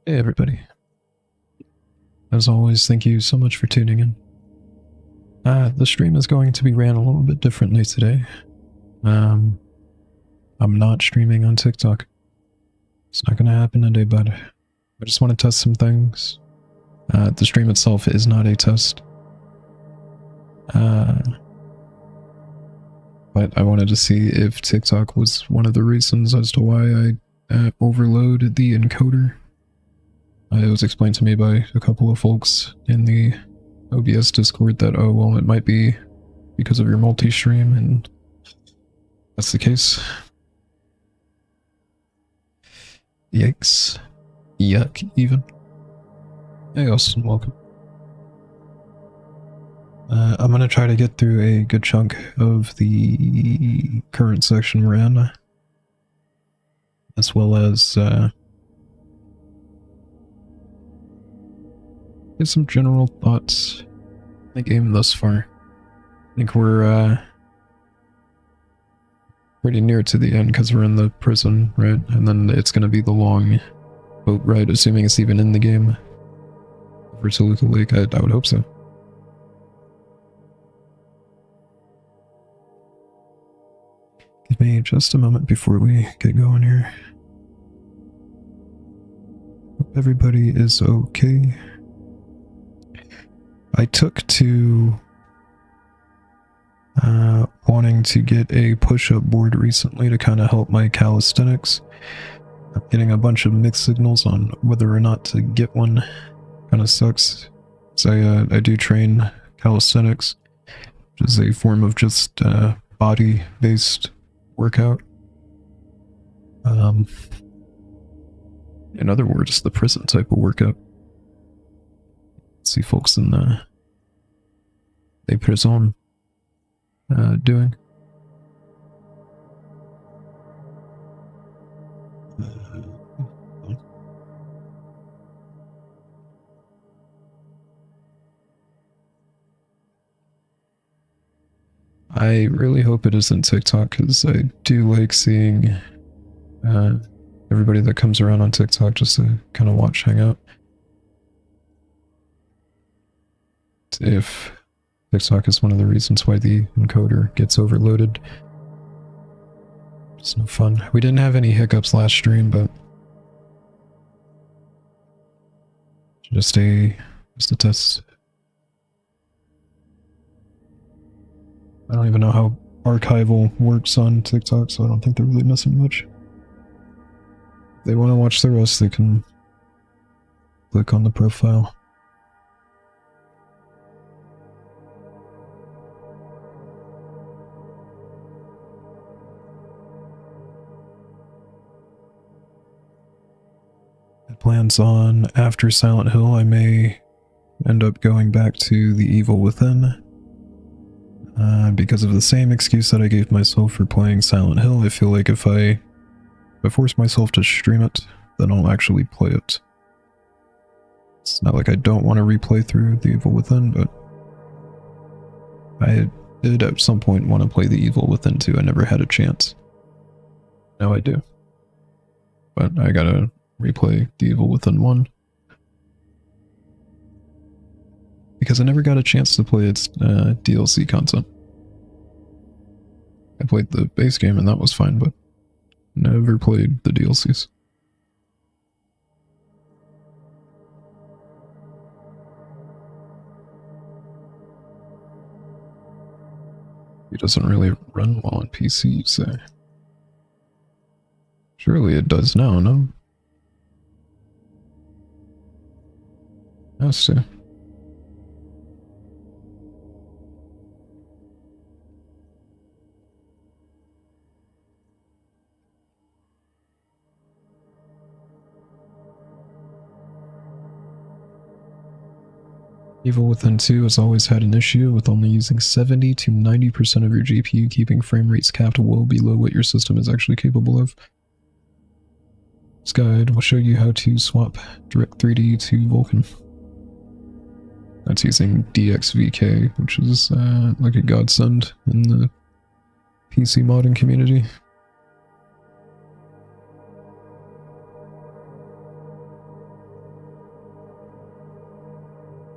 Hey everybody. As always, thank you so much for tuning in. The stream is going to be ran a little bit differently today. I'm not streaming on TikTok. It's not going to happen today, but I just want to test some things. The stream itself is not a test. But I wanted to see if TikTok was one of the reasons as to why I overload the encoder. It was explained to me by a couple of folks in the OBS Discord that, oh, well, it might be because of your multi-stream, and that's the case. Yikes. Yuck, even. Hey, Austin, welcome. I'm gonna try to get through a good chunk of the current section we're in, as well as get some general thoughts on the game thus far. I think we're pretty near to the end because we're in the prison, right? And then it's going to be the long boat ride, assuming it's even in the game, over Toluca Lake. I would hope so. Give me just a moment before we get going here. Hope everybody is okay. I took to wanting to get a push-up board recently to kind of help my calisthenics. I'm getting a bunch of mixed signals on whether or not to get one. Kind of sucks. So I do train calisthenics, which is a form of just body-based workout. In other words, the prison type of workout. See folks in the prison doing. I really hope it isn't TikTok, because I do like seeing everybody that comes around on TikTok just to kind of watch, hang out. If TikTok is one of the reasons why the encoder gets overloaded, it's no fun. We didn't have any hiccups last stream, but just a test. I don't even know how archival works on TikTok, so I don't think they're really missing much. If they want to watch the rest, they can click on the profile. Plans on after Silent Hill, I may end up going back to The Evil Within. Because of the same excuse that I gave myself for playing Silent Hill, I feel like if I force myself to stream it, then I'll actually play it. It's not like I don't want to replay through The Evil Within, but I did at some point want to play The Evil Within 2. I never had a chance. Now I do. But I gotta replay The Evil Within 1. Because I never got a chance to play its DLC content. I played the base game and that was fine, but never played the DLCs. It doesn't really run well on PC, you say? Surely it does now, no? Has to. Evil Within 2 has always had an issue with only using 70 to 90% of your GPU, keeping frame rates capped well below what your system is actually capable of. This guide will show you how to swap Direct3D to Vulkan. That's using DXVK, which is like a godsend in the PC modding community.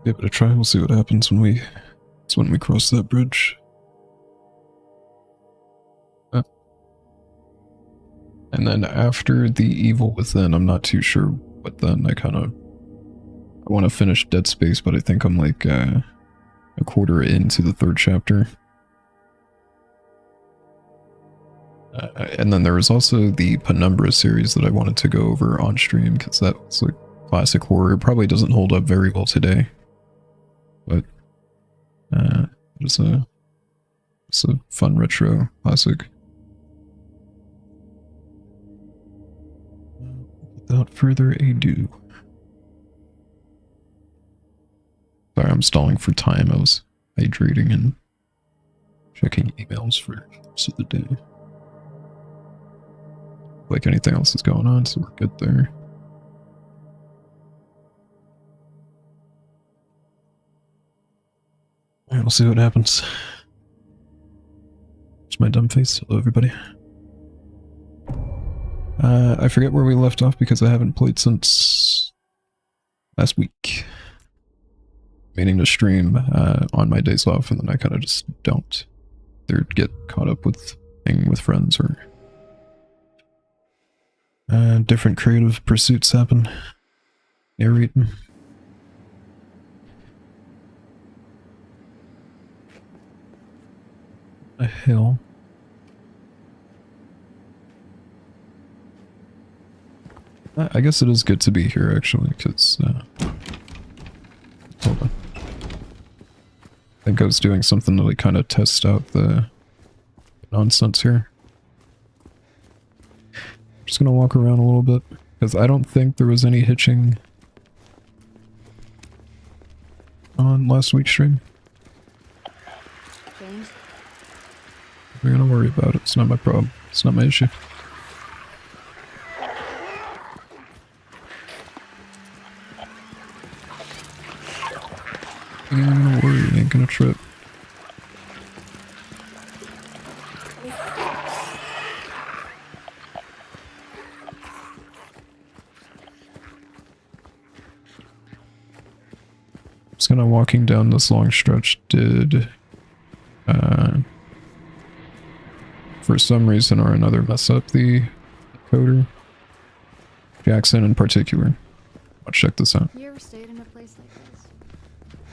Give it a try. We'll see what happens when we cross that bridge. And then after the Evil Within, I'm not too sure what then. I want to finish Dead Space, but I think I'm like a quarter into the 3rd chapter. And then there was also the Penumbra series that I wanted to go over on stream, because that was like classic horror. It probably doesn't hold up very well today, but it's a fun retro classic. Without further ado. Sorry, I'm stalling for time. I was hydrating and checking emails for the rest of the day. Like anything else is going on, so we're good there. Alright, we'll see what happens. It's my dumb face. Hello, everybody. I forget where we left off because I haven't played since last week. Meaning to stream on my days off, and then I kind of just don't. Either get caught up with hanging with friends or different creative pursuits happen. Narrating. The hell? I guess it is good to be here, actually, because hold on. I think I was doing something to like kind of test out the nonsense here. Just gonna walk around a little bit, because I don't think there was any hitching on last week's stream. James? We're gonna worry about it. It's not my problem. It's not my issue. You ain't gonna worry, you ain't gonna trip. Just kind of walking down this long stretch did, for some reason or another, mess up the coder. Jackson in particular. Let's check this out. You ever stayed in a place like this?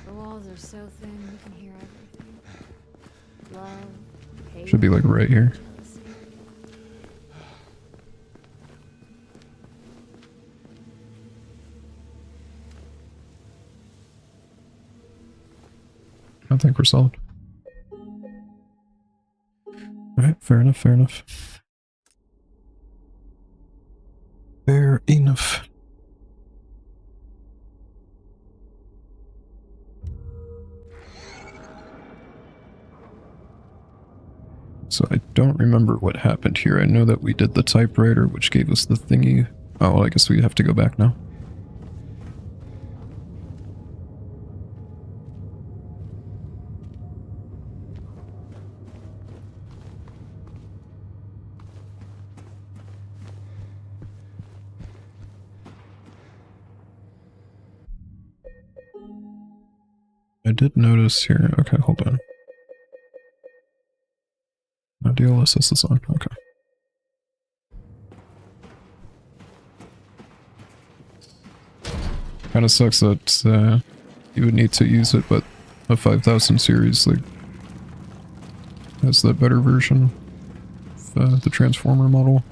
The walls are so thin you can hear everything. Love, hate, Should be like right here. jealousy. I think we're solid. Alright, fair enough, fair enough. Fair enough. So I don't remember what happened here. I know that we did the typewriter, which gave us the thingy. Oh, well, I guess we have to go back now. I did notice here. Okay, hold on. No DLSS is on. Okay. Kind of sucks that you would need to use it, but a 5000 series like has the better version of the Transformer model.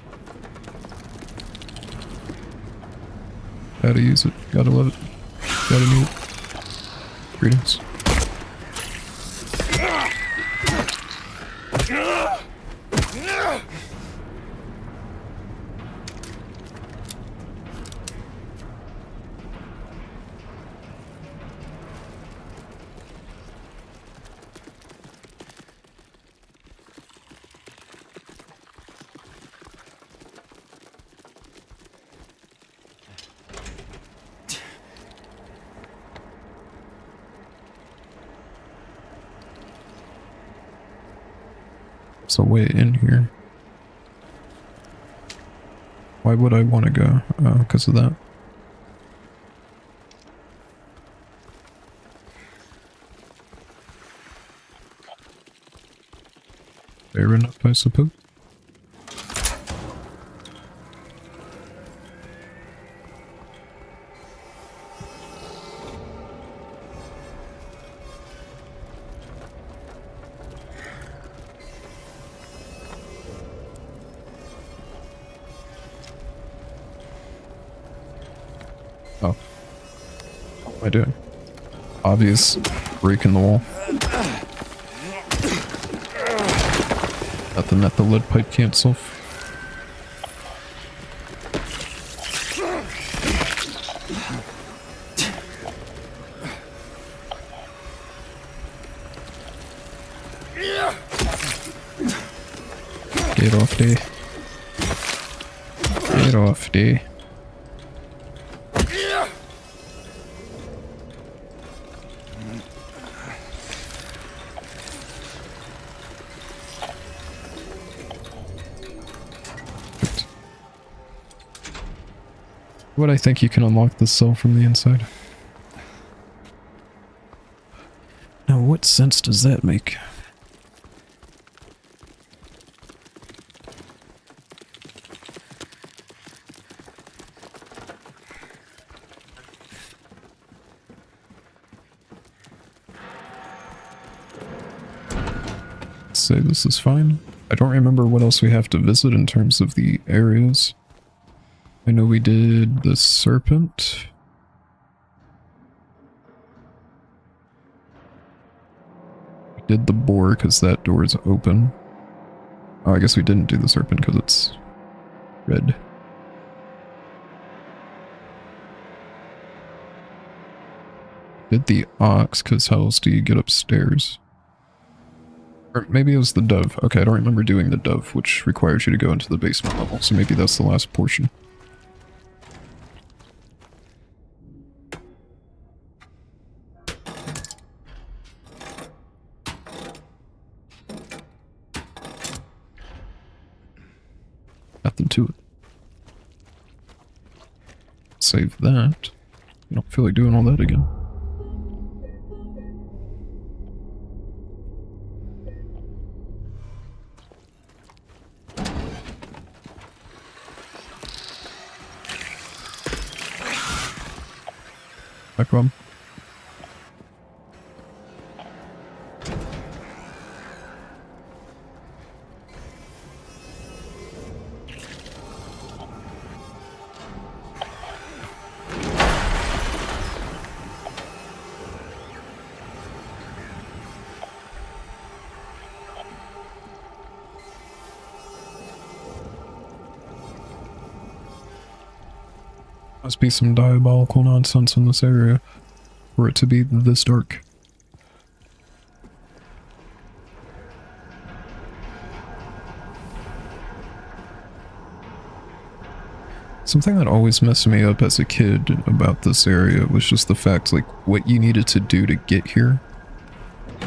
Gotta use it. Gotta love it. Gotta need it. Greetings. There's a way in here. Why would I want to go? Oh, because of that. Fair enough, I suppose. Oh. What am I doing? Obvious break in the wall. Nothing that the lead pipe can't solve. Get off there. Get off there. What I think you can unlock this cell from the inside. Now, what sense does that make? Say this is fine. I don't remember what else we have to visit in terms of the areas. I know we did the serpent. We did the boar because that door is open. Oh, I guess we didn't do the serpent because it's red. Did the ox because how else do you get upstairs? Or maybe it was the dove. Okay, I don't remember doing the dove, which requires you to go into the basement level, so maybe that's the last portion. Nothing to it. Save that. I don't feel like doing all that again. No problem. Must be some diabolical nonsense in this area for it to be this dark. Something that always messed me up as a kid about this area was just the fact, like, what you needed to do to get here. You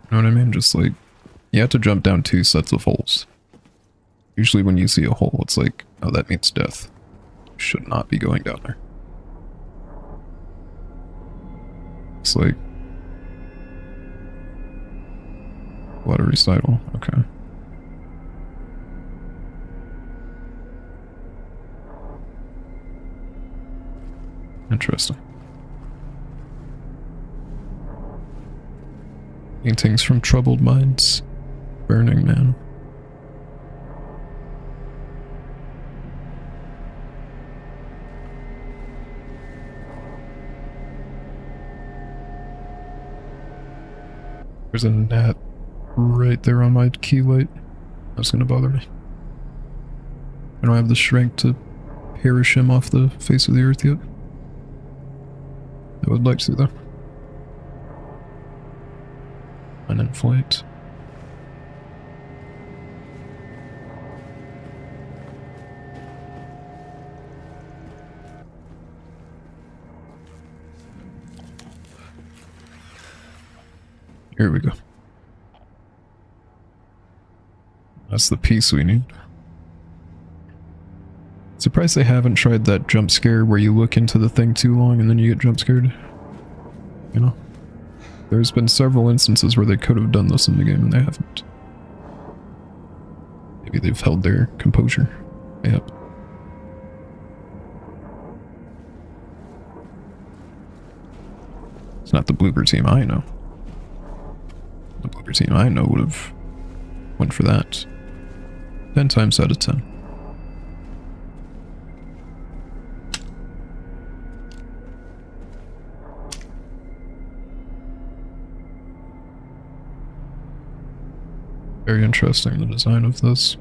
know what I mean? Just like, you had to jump down 2 sets of holes. Usually when you see a hole, it's like, oh, that means death. Should not be going down there. It's like... water recital, okay. Interesting. Paintings from Troubled Minds. Burning Man. There's a gnat right there on my key light. That's gonna bother me. I don't have the strength to perish him off the face of the earth yet. I would like to, though. And inflate. Here we go. That's the piece we need. Surprised they haven't tried that jump scare where you look into the thing too long and then you get jump scared. You know? There's been several instances where they could have done this in the game and they haven't. Maybe they've held their composure. Yep. It's not the Bloober team I know. The Bloober team I know would have went for that 10 times out of 10. Very interesting, the design of this.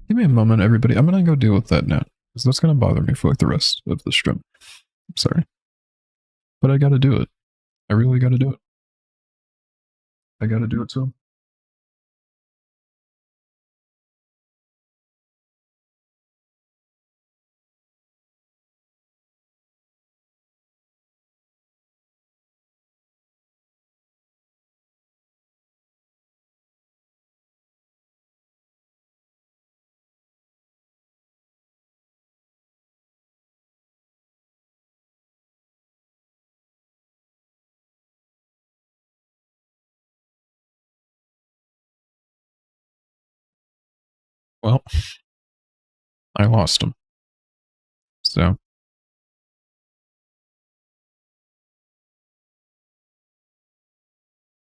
Give me a moment, everybody. I'm gonna go deal with that now, because that's gonna bother me for like the rest of the stream. I'm sorry. But I gotta do it. I really gotta do it. I gotta do it too. Well, I lost him. So.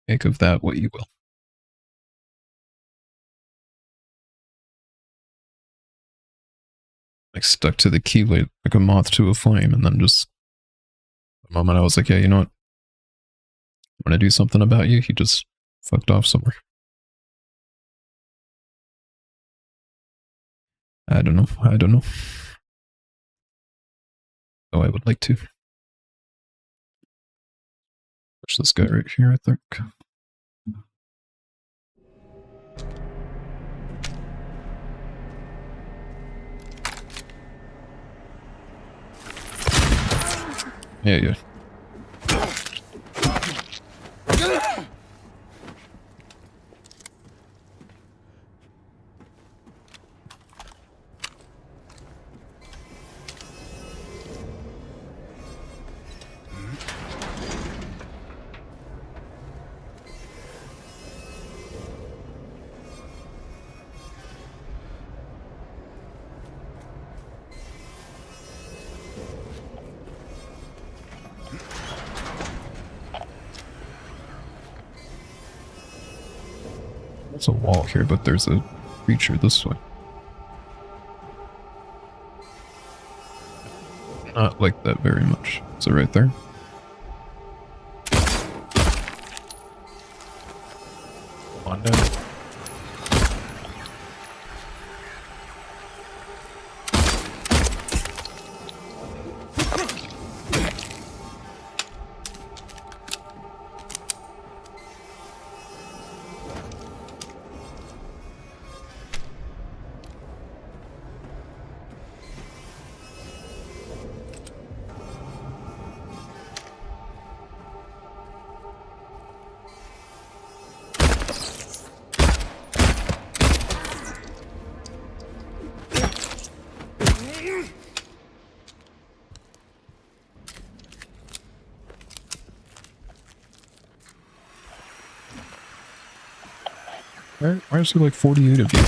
Make of that what you will. Like stuck to the key like a moth to a flame, and then just the moment I was like, yeah, you know what? I'm gonna do something about you, he just fucked off somewhere. I don't know. Oh, I would like to. Push this guy right here, I think. Yeah. There's a wall here, but there's a creature this way. Not like that very much. Is it right there? Come on down. Why is there like 48 of you?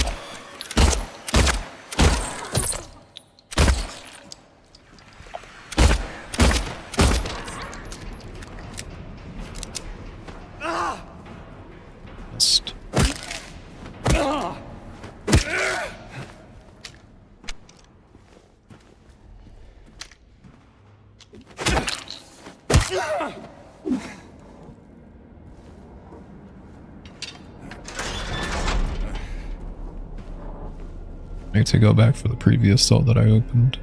Missed. I need to go back for the previous cell that I opened.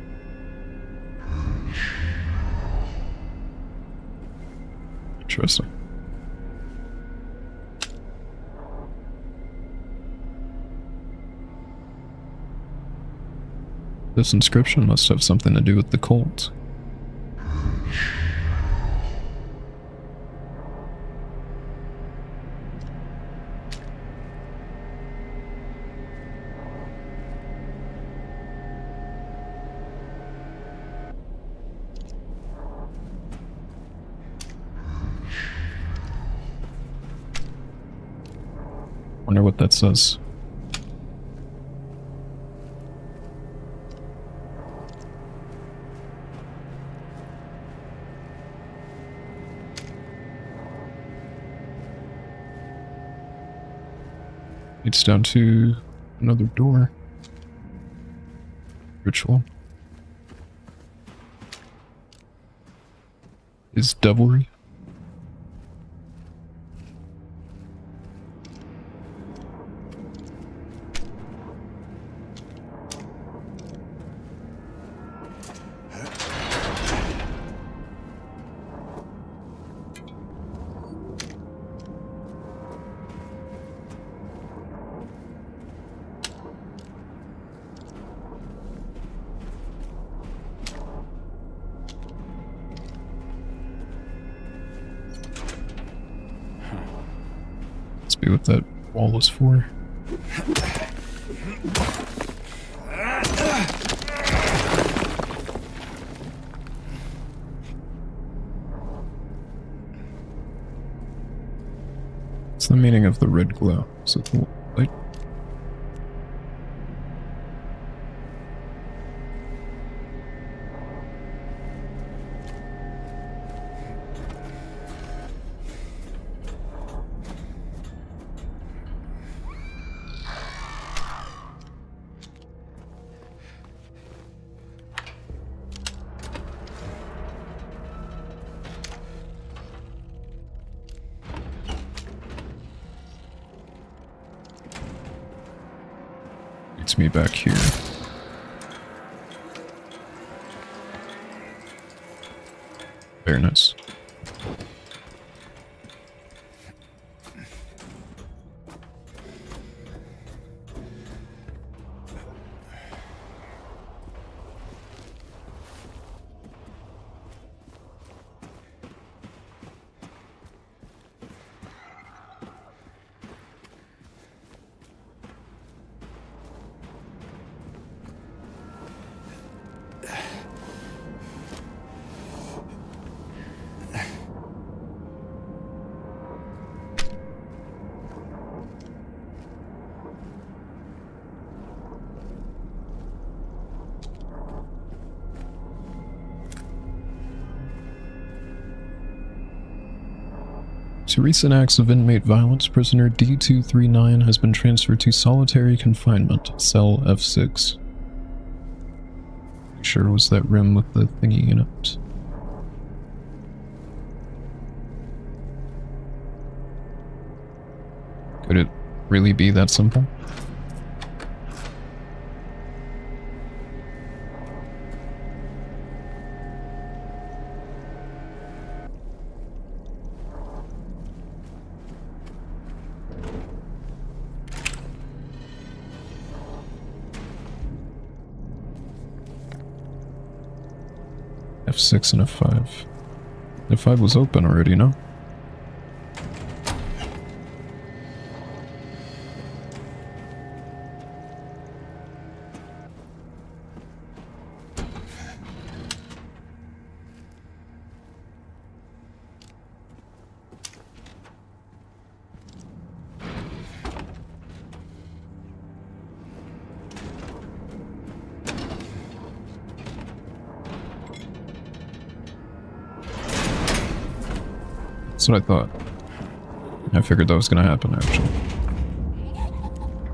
Interesting. This inscription must have something to do with the cult. Wonder what that says. It's down to another door. Ritual. Is devilry. Let's be what that wall was for. What's the meaning of the red glow? Is it the light? Leads me back here. Very nice. To recent acts of inmate violence, prisoner D239 has been transferred to solitary confinement, cell F6. Sure it was that room with the thingy in it. Could it really be that simple? F6 and F5. F5 was open already, no? That's what I thought. I figured that was gonna happen, actually.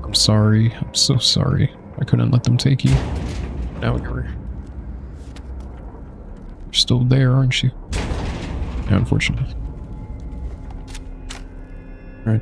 I'm sorry. I'm so sorry. I couldn't let them take you. Now you're still there, aren't you? Yeah, unfortunately. Alright.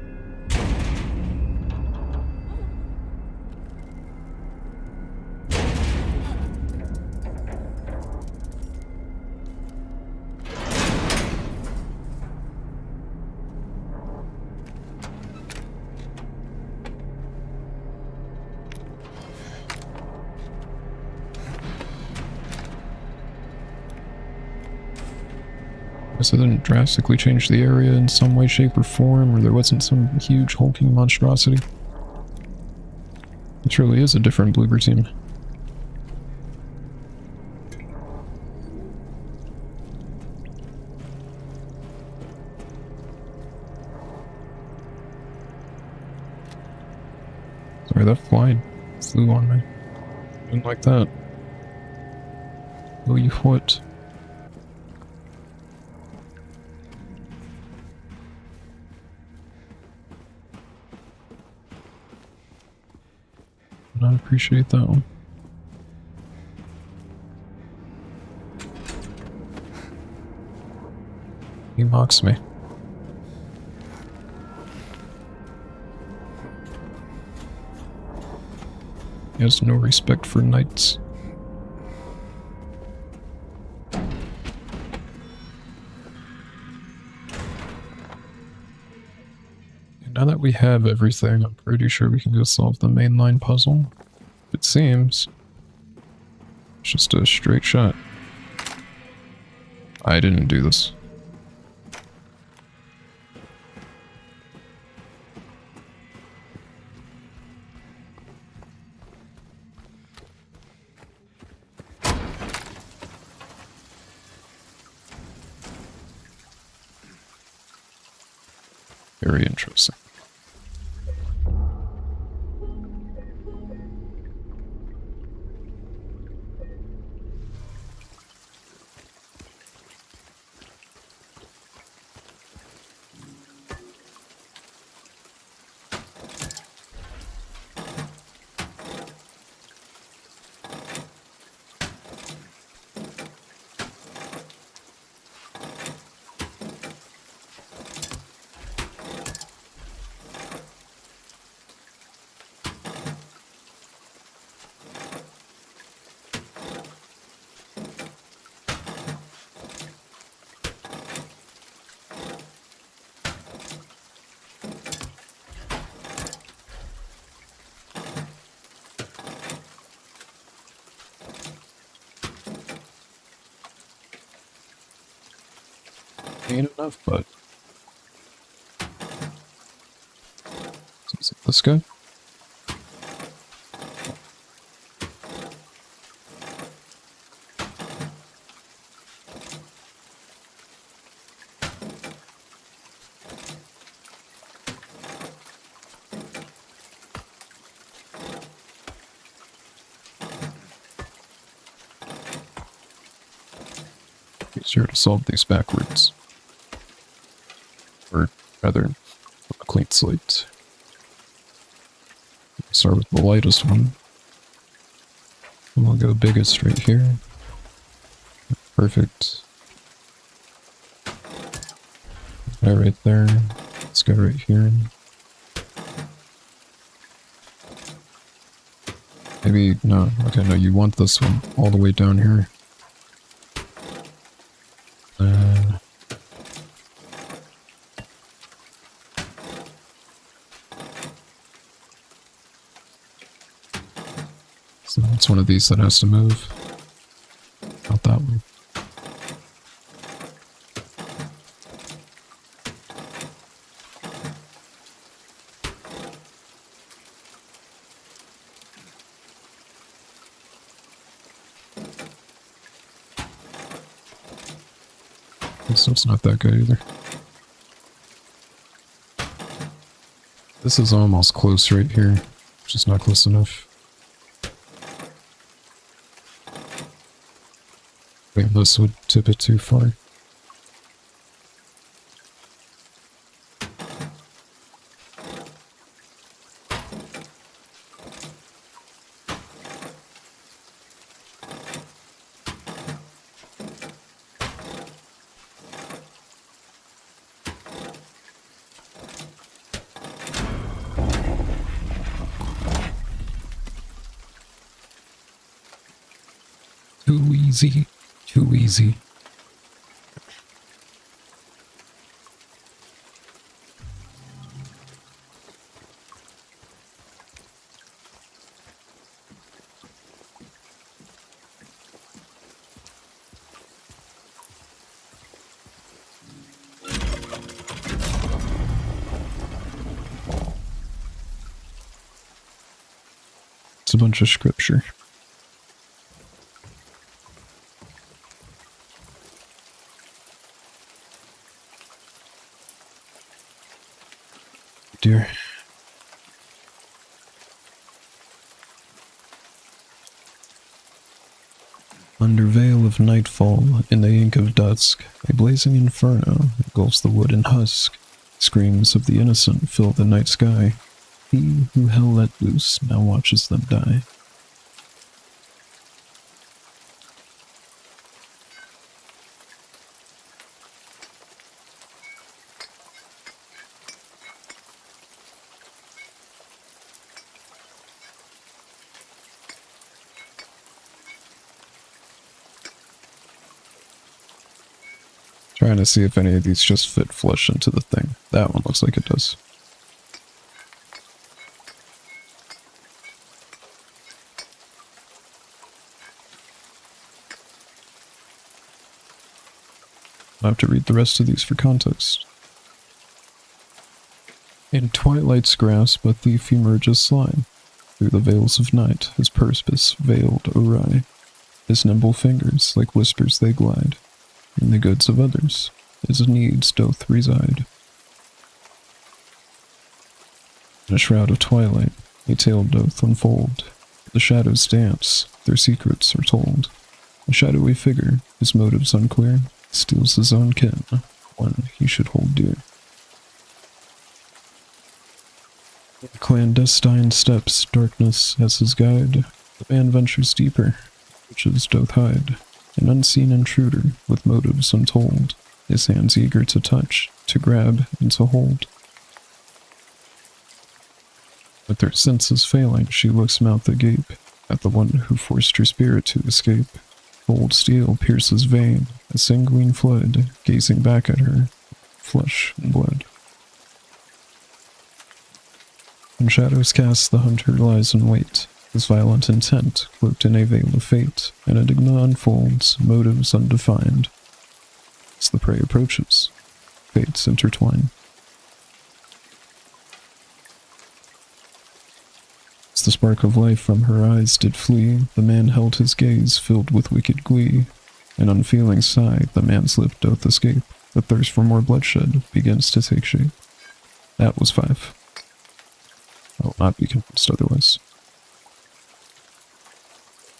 Guess it didn't drastically change the area in some way, shape, or form, or there wasn't some huge hulking monstrosity. It truly is a different Bloober team. Sorry, that fly flew on me. Didn't like that. Oh, you what? Did not appreciate that one. He mocks me. He has no respect for knights. And now that we have everything, I'm pretty sure we can go solve the mainline puzzle. It seems. It's just a straight shot. I didn't do this. Very interesting. Ain't enough, but is it this guy? Easier to solve these backwards. Or rather, with a clean slate. Start with the lightest one. And we'll go biggest right here. Perfect. That right there. Let's go right here. Maybe, no. Okay, no, you want this one all the way down here. So it's one of these that has to move. Not that one. So it's not that good either. This is almost close right here. Just not close enough. Wait, this would tip it too far. Too easy. Too easy. It's a bunch of scripture. Dear. Under veil of nightfall, in the ink of dusk, a blazing inferno engulfs the wood and husk. Screams of the innocent fill the night sky. He who hell let loose now watches them die. Trying to see if any of these just fit flush into the thing. That one looks like it does. I'll have to read the rest of these for context. In twilight's grasp, a thief emerges sly. Through the veils of night, his purpose veiled awry. His nimble fingers, like whispers they glide. In the goods of others, his needs doth reside. In a shroud of twilight, a tale doth unfold. The shadows dance, their secrets are told. A shadowy figure, his motives unclear, steals his own kin, one he should hold dear. Clandestine steps, darkness as his guide, the man ventures deeper, riches doth hide. An unseen intruder with motives untold, his hands eager to touch, to grab, and to hold. With her senses failing, she looks mouth agape at the one who forced her spirit to escape. Cold steel pierces vein, a sanguine flood, gazing back at her, flesh and blood. When shadows cast, the hunter lies in wait. His violent intent, cloaked in a veil of fate, an enigma unfolds, motives undefined. As the prey approaches, fates intertwine. As the spark of life from her eyes did flee, the man held his gaze filled with wicked glee. An unfeeling sigh, the man's lip doth escape. The thirst for more bloodshed begins to take shape. That was 5. I will not be convinced otherwise.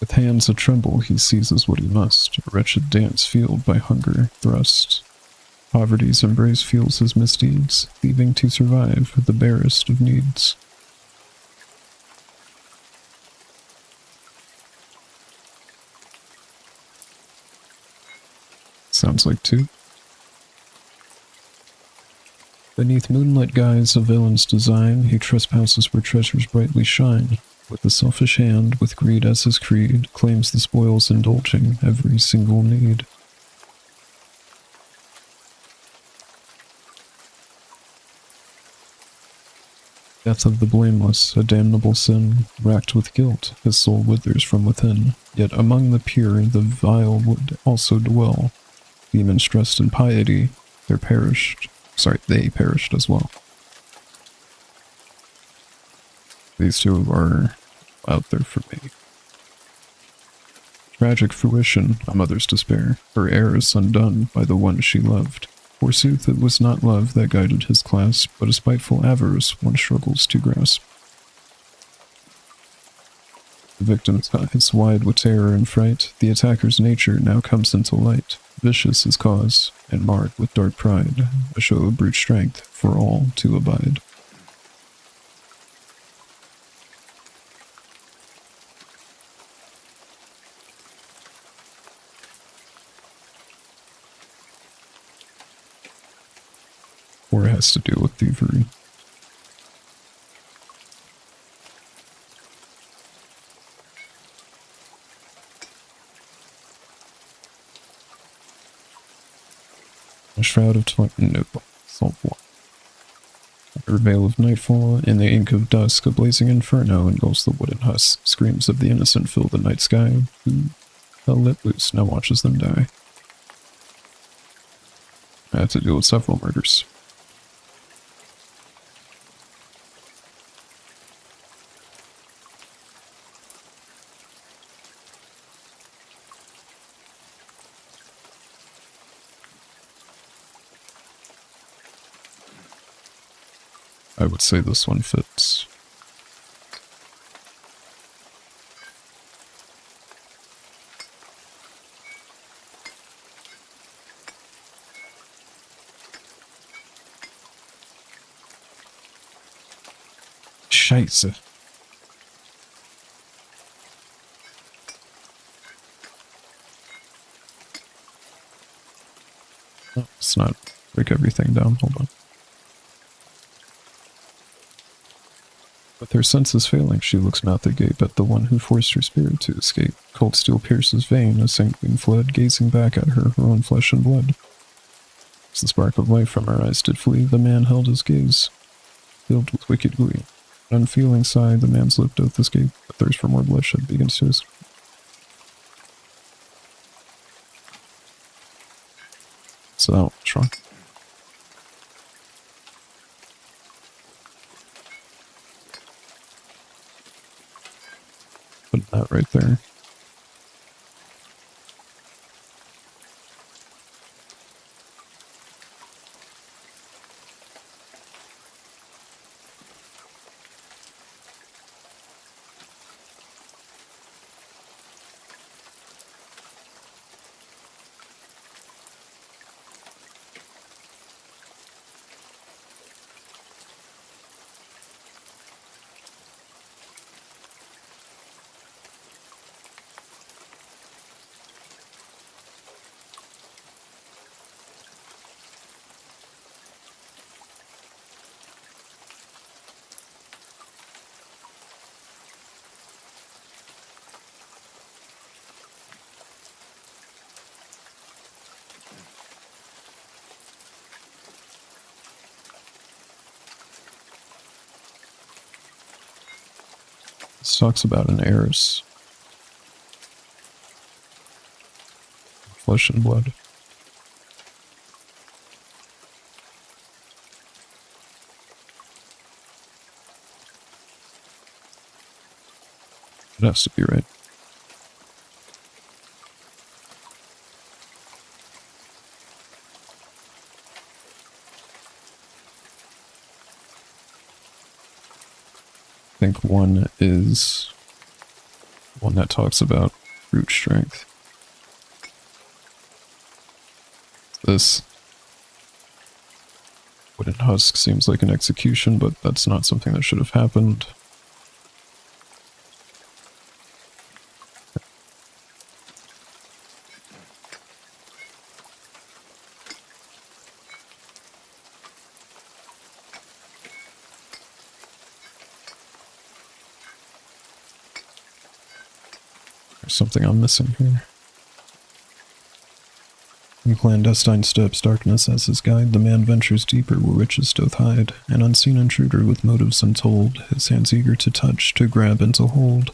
With hands a tremble, he seizes what he must, a wretched dance fueled by hunger, thrust. Poverty's embrace fuels his misdeeds, thieving to survive the barest of needs. Sounds like 2. Beneath moonlit guise of villain's design, he trespasses where treasures brightly shine. With a selfish hand, with greed as his creed, claims the spoils indulging every single need. Death of the blameless, a damnable sin, racked with guilt, his soul withers from within. Yet among the pure, the vile would also dwell. Demons dressed in piety, they perished as well. These two are out there for me. Tragic fruition, a mother's despair, her heiress undone by the one she loved. Forsooth, it was not love that guided his clasp, but a spiteful avarice one struggles to grasp. The victim's eyes wide with terror and fright, the attacker's nature now comes into light. Vicious his cause, and marred with dark pride, a show of brute strength for all to abide. Or it has to do with thievery. A shroud of no, salt water. Under veil of nightfall, in the ink of dusk, a blazing inferno engulfs the wooden husk. Screams of the innocent fill the night sky. Who hell let loose now watches them die. I had to deal with several murders. I would say this one fits. Scheiße. Oh, let's not break everything down. Hold on. With her senses failing, she looks mouth agape at the one who forced her spirit to escape. Cold steel pierces vein, a saintling fled, gazing back at her own flesh and blood. As the spark of life from her eyes did flee, the man held his gaze, filled with wicked glee. An unfeeling sigh, the man's lip doth escape, a thirst for more bloodshed begins to escape. So that one's wrong. Put that right there. This talks about an heiress. Flesh and blood. It has to be right. I think one is one that talks about root strength. This wooden husk seems like an execution, but that's not something that should have happened. There's something I'm missing here. In clandestine steps, darkness as his guide, the man ventures deeper where riches doth hide. An unseen intruder with motives untold, his hands eager to touch, to grab and to hold.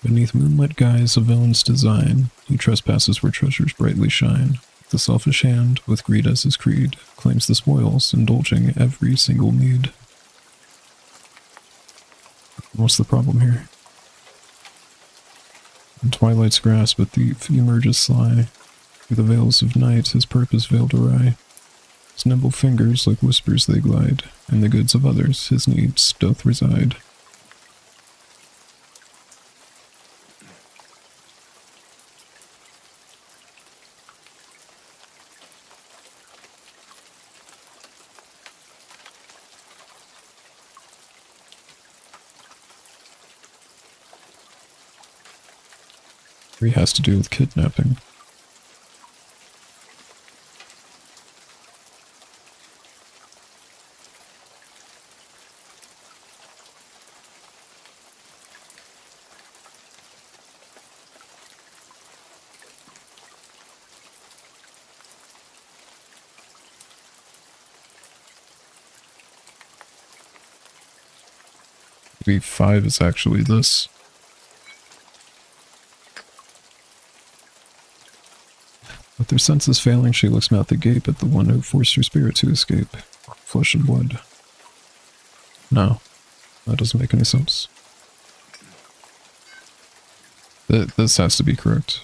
Beneath moonlit guise of villain's design, he trespasses where treasures brightly shine. The selfish hand, with greed as his creed, claims the spoils, indulging every single need. What's the problem here? In twilight's grasp, a thief emerges sly. Through the veils of night, his purpose veiled awry. His nimble fingers, like whispers they glide, and the goods of others, his needs, doth reside. Three has to do with kidnapping. Maybe 5 is actually this. With her senses failing, she looks mouth agape at the one who forced her spirit to escape. Flesh and blood. No, that doesn't make any sense. This has to be correct.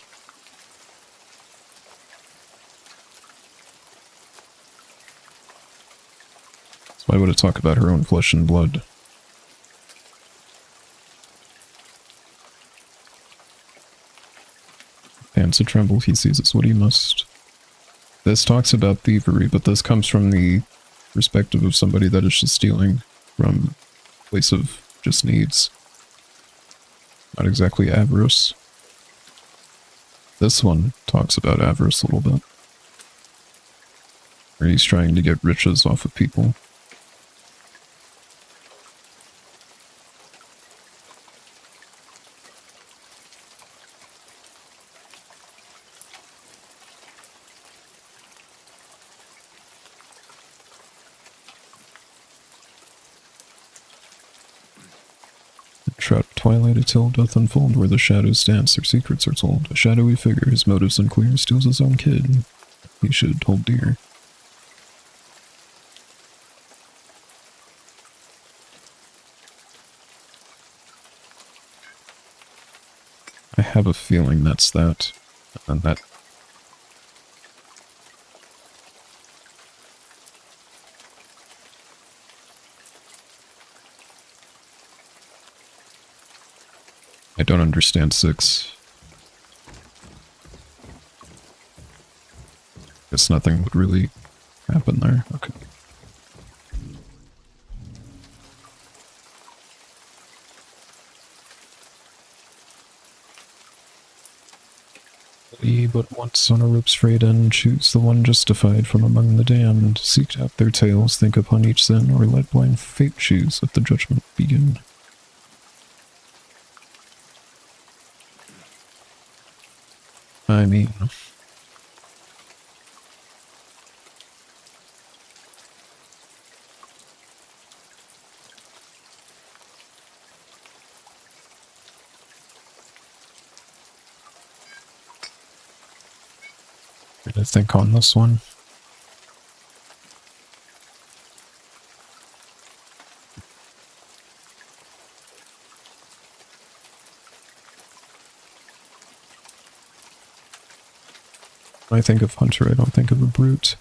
So why would it talk about her own flesh and blood? Hands a tremble, he seizes what he must. This talks about thievery, but this comes from the perspective of somebody that is just stealing from a place of just needs. Not exactly avarice. This one talks about avarice a little bit. Where he's trying to get riches off of people. Shroud of twilight until doth unfold, where the shadows dance, their secrets are told. A shadowy figure, his motives unclear, steals his own kid. He should hold dear. I have a feeling that's that. And that... I don't understand 6. Guess nothing would really happen there. Okay. Ye but once on a rope's frayed end, choose the one justified from among the damned. Seek out their tales, think upon each sin, or let blind fate choose, let the judgment begin. I mean... I think on this one. When I think of Hunter, I don't think of a brute.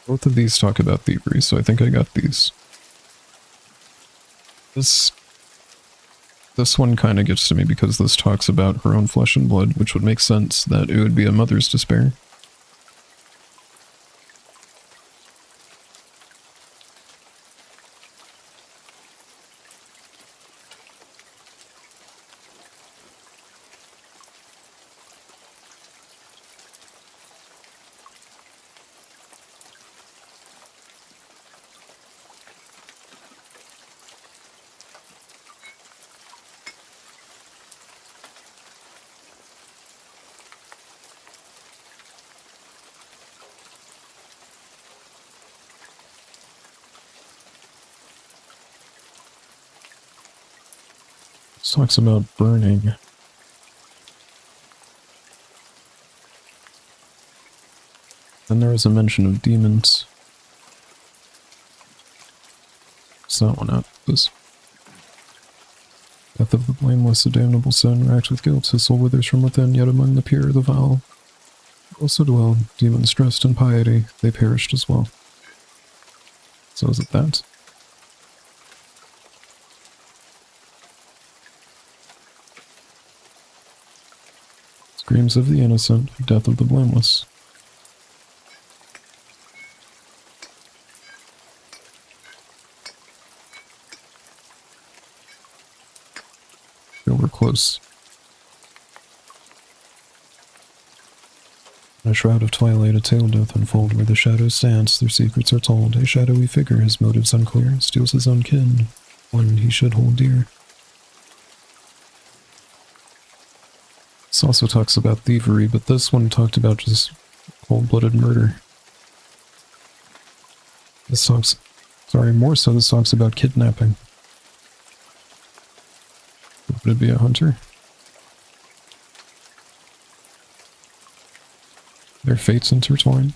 Both of these talk about thievery, so I think I got these. This one kind of gets to me because this talks about her own flesh and blood, which would make sense that it would be a mother's despair. This talks about burning. Then there is a mention of demons. What's that one at? This. Death of the blameless, a damnable son, racked with guilt, his soul withers from within, yet among the pure, the vile also dwell. Demons dressed in piety, they perished as well. So is it that? Screams of the innocent, death of the blameless. Feel we're close. In a shroud of twilight, a tale doth unfold, where the shadows dance, their secrets are told. A shadowy figure, his motives unclear, steals his own kin, one he should hold dear. This also talks about thievery, but this one talked about just cold-blooded murder. This talks... Sorry, more so this talks about kidnapping. Would it be a hunter? Their fates intertwine.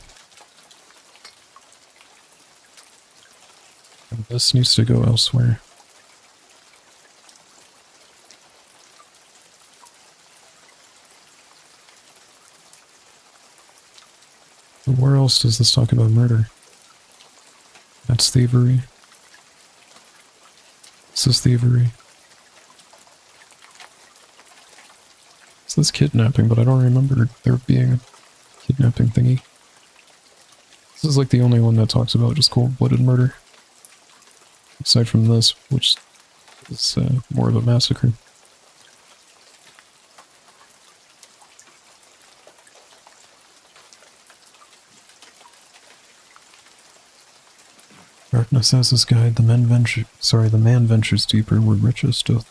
And this needs to go elsewhere. Where else does this talk about murder? That's thievery. This is thievery. This is kidnapping, but I don't remember there being a kidnapping thingy. This is like the only one that talks about just cold-blooded murder. Aside from this, which is more of a massacre. Darkness has his guide. The man ventures deeper where riches doth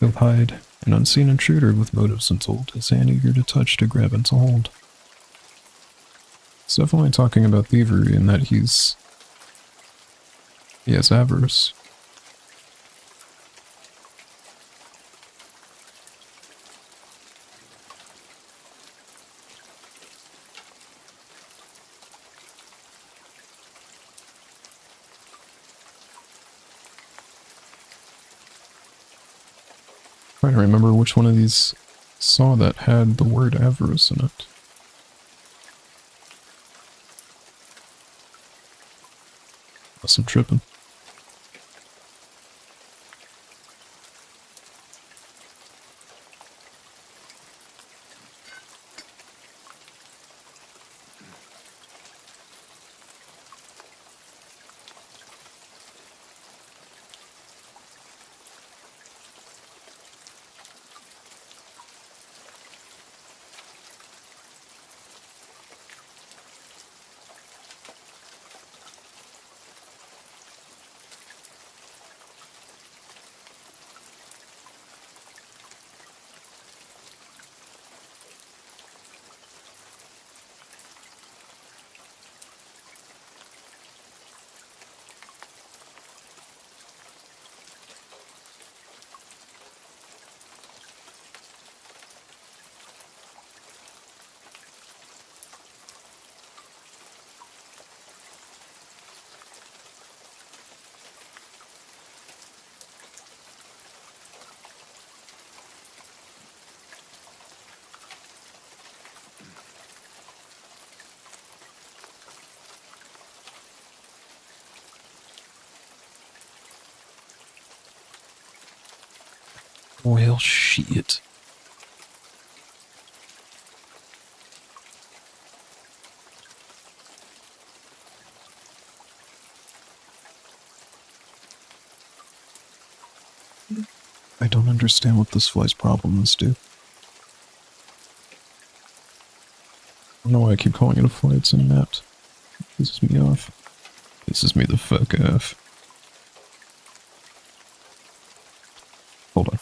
hide. An unseen intruder with motives untold, his hand eager to touch, to grab and to hold. It's definitely talking about thievery in that he has avarice. Trying to remember which one of these saw that had the word avarice in it. Unless I'm tripping. Well, shit. I don't understand what this fly's problem is, dude. I don't know why I keep calling it a fly, it's unmapped. Pisses me off. Pisses me the fuck off. Hold on.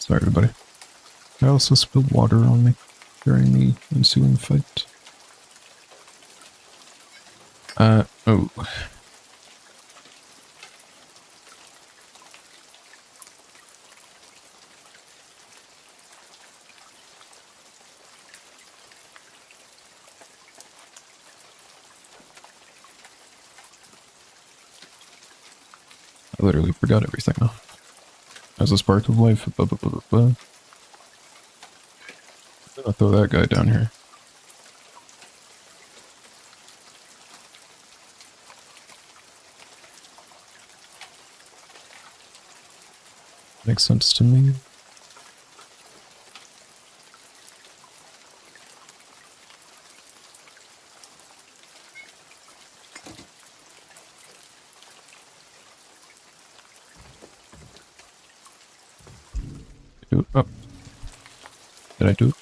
Sorry, everybody. I also spilled water on me during the ensuing fight. Oh. I literally forgot everything now. As a spark of life, blah, blah, blah, blah, blah. I'm gonna throw that guy down here. Makes sense to me. Do it. Oh. Did I do it?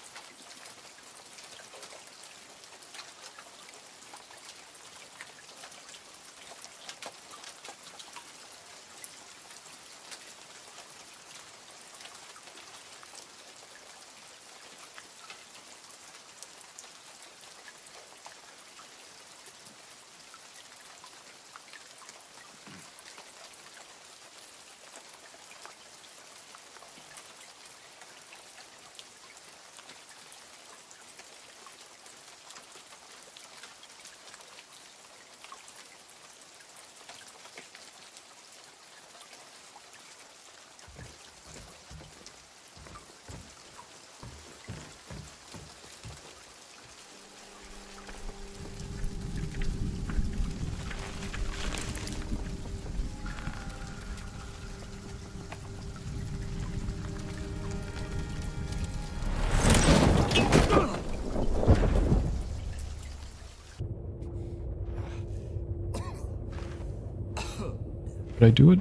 Did I do it?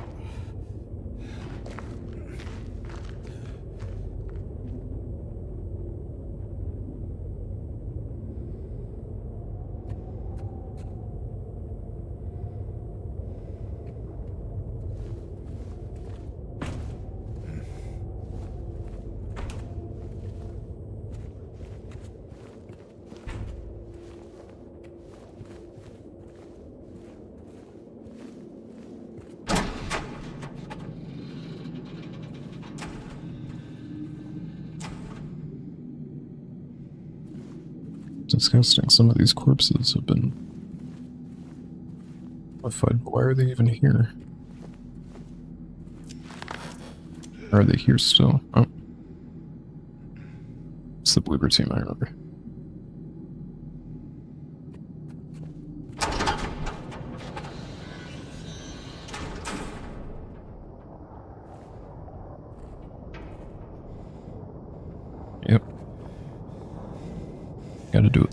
Disgusting. Some of these corpses have been modified. Why are they even here? Or are they here still? Oh. It's the Bloober team, I remember. Yep. Gotta do it.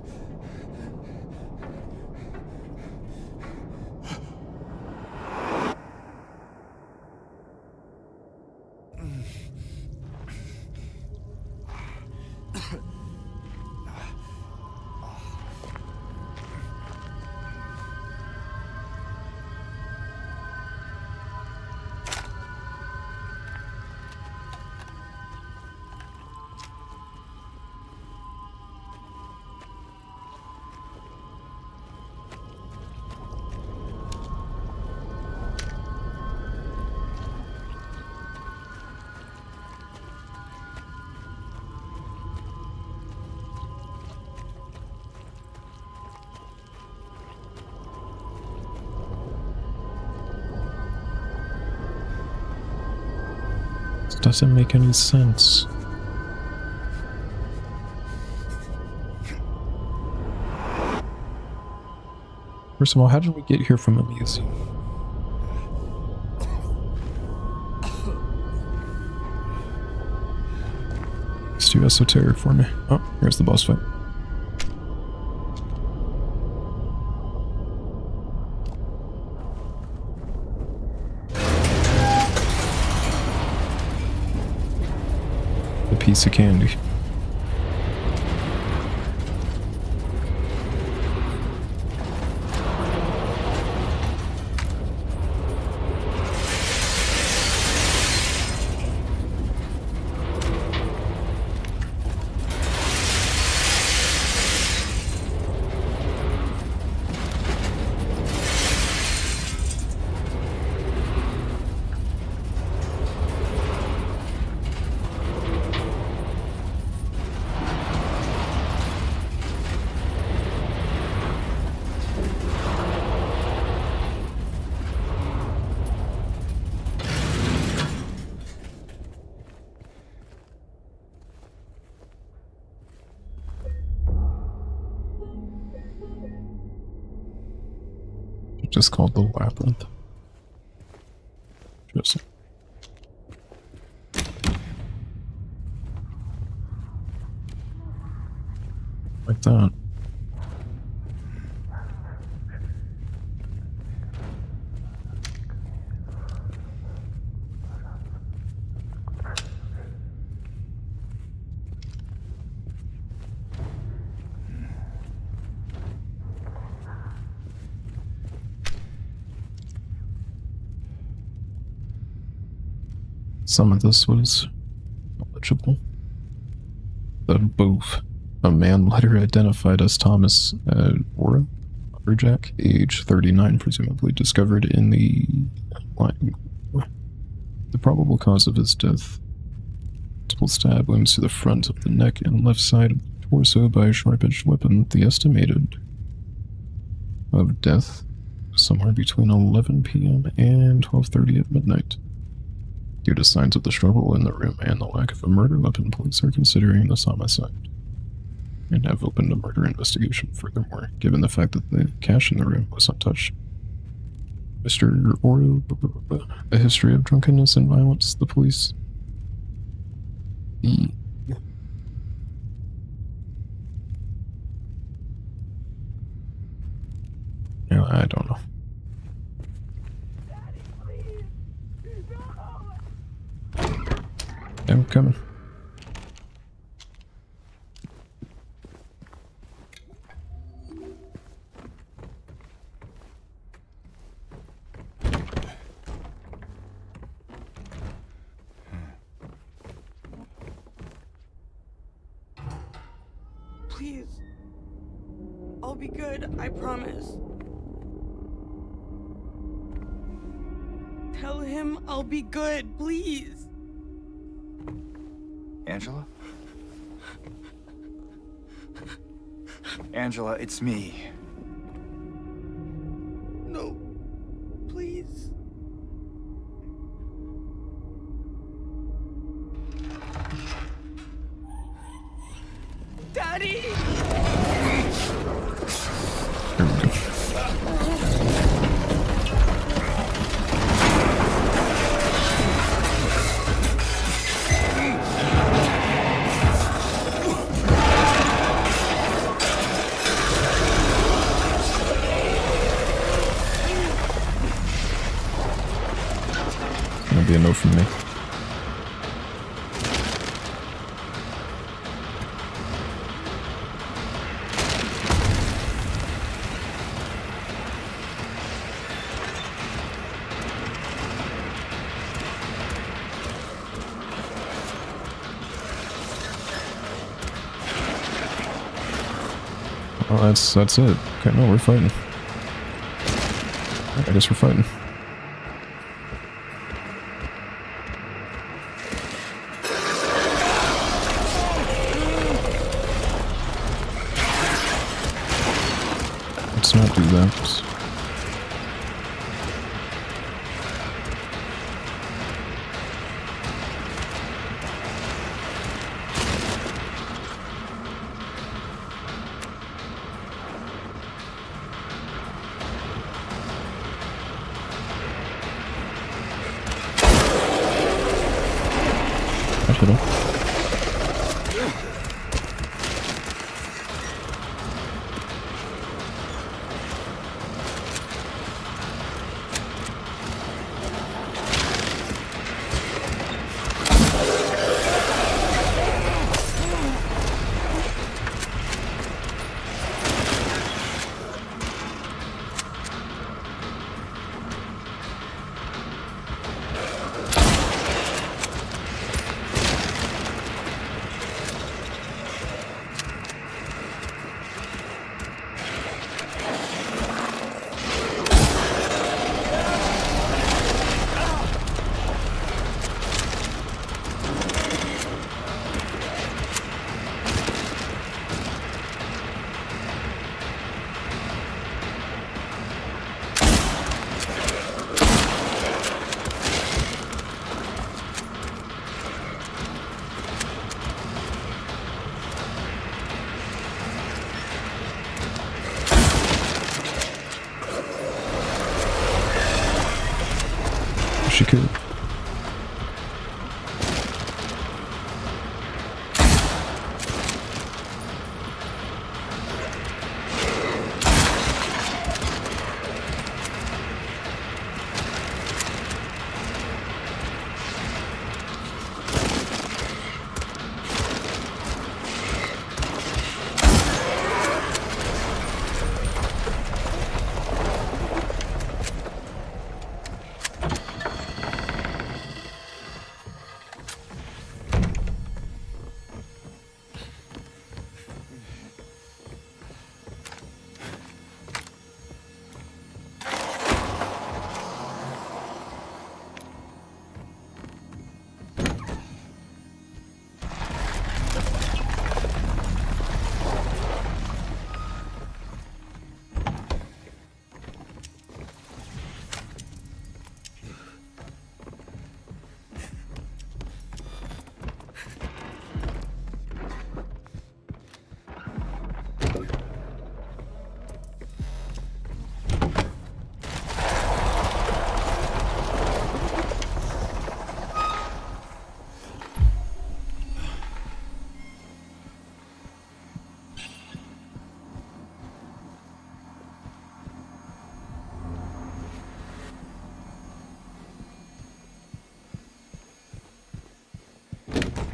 This doesn't make any sense. First of all, how did we get here from a museum? It's too esoteric for me. Oh, here's the boss fight. A piece of candy. Just called the Labyrinth. Just like that. Some of this was legible. That both a man later identified as Thomas Ora Jack, age 39, presumably discovered in the probable cause of his death. Multiple stab wounds to the front of the neck and left side of the torso by a sharp-edged weapon. The estimated of death somewhere between 11 p.m. and 12:30 at midnight. Due to signs of the struggle in the room and the lack of a murder weapon, police are considering this homicide and have opened a murder investigation. Furthermore, given the fact that the cash in the room was untouched, Mr. Oro, a history of drunkenness and violence, the police. Yeah, I don't know. I'm coming. Please. I'll be good, I promise. Tell him I'll be good, please. Angela? Angela, it's me. No. Please. Daddy! There we go. That'll be a no from me. Oh, that's it. Okay, no, we're fighting. I guess we're fighting. Let's not do that. I hit him. Okay.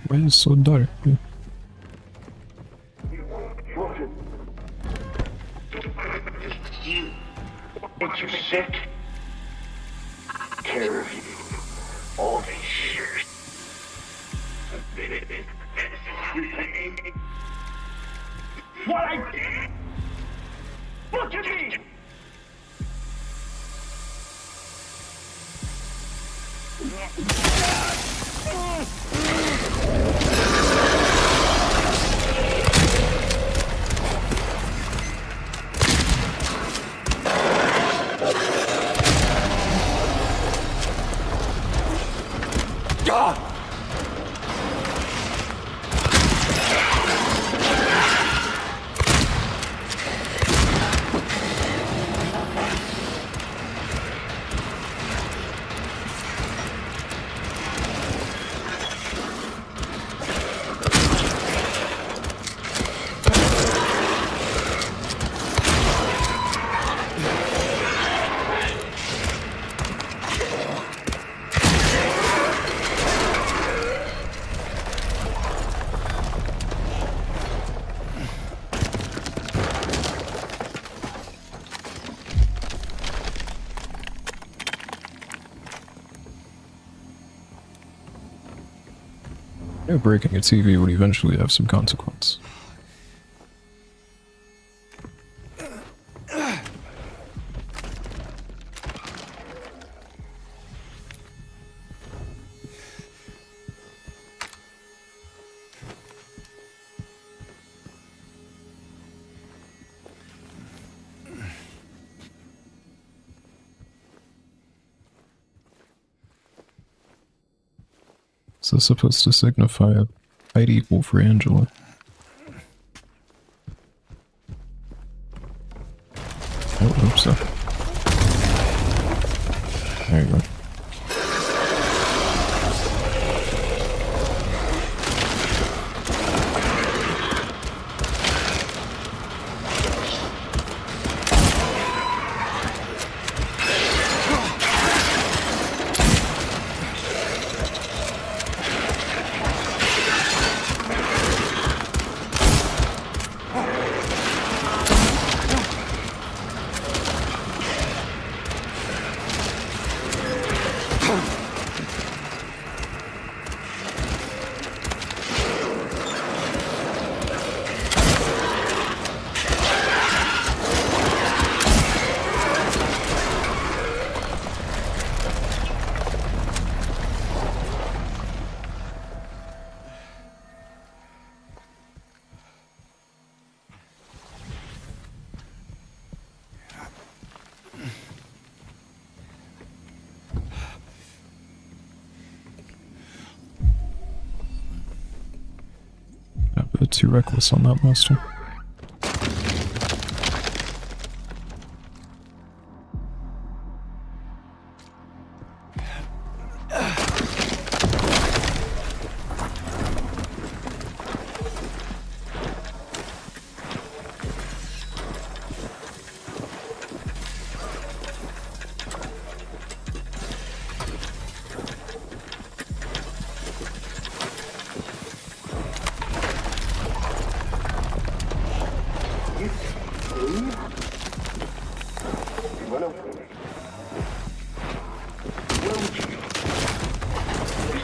Why is it so dark? Makes you sick. Care of you. All these years. What I did. Look at me. You know, breaking a TV would eventually have some consequence. Is this supposed to signify a fight equal for Angela? I would hope so. There you go. A bit too reckless on that, master.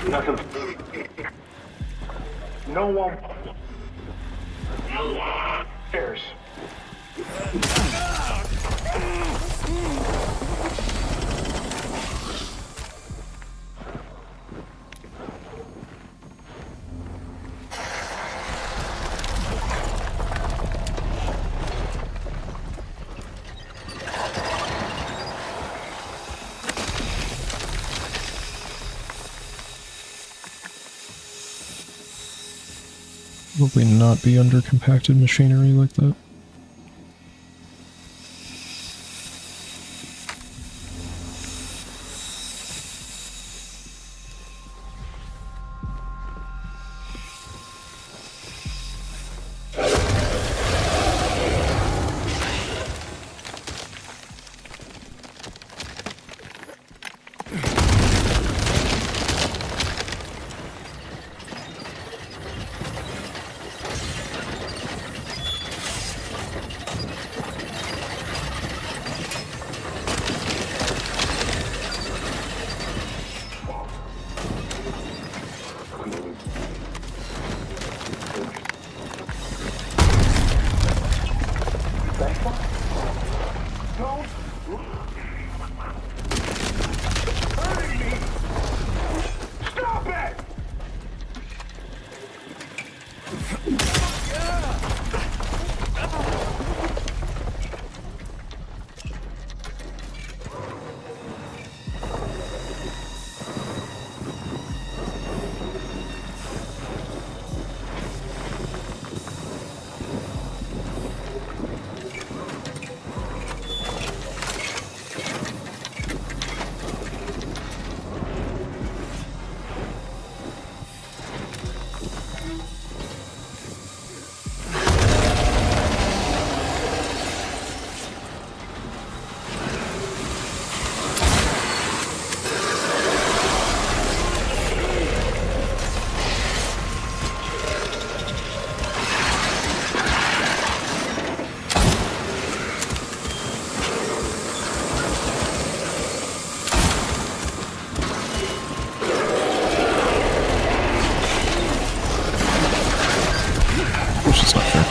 Nothing. No one cares. Probably not be under compacted machinery like that. Stop it! Which is not fair.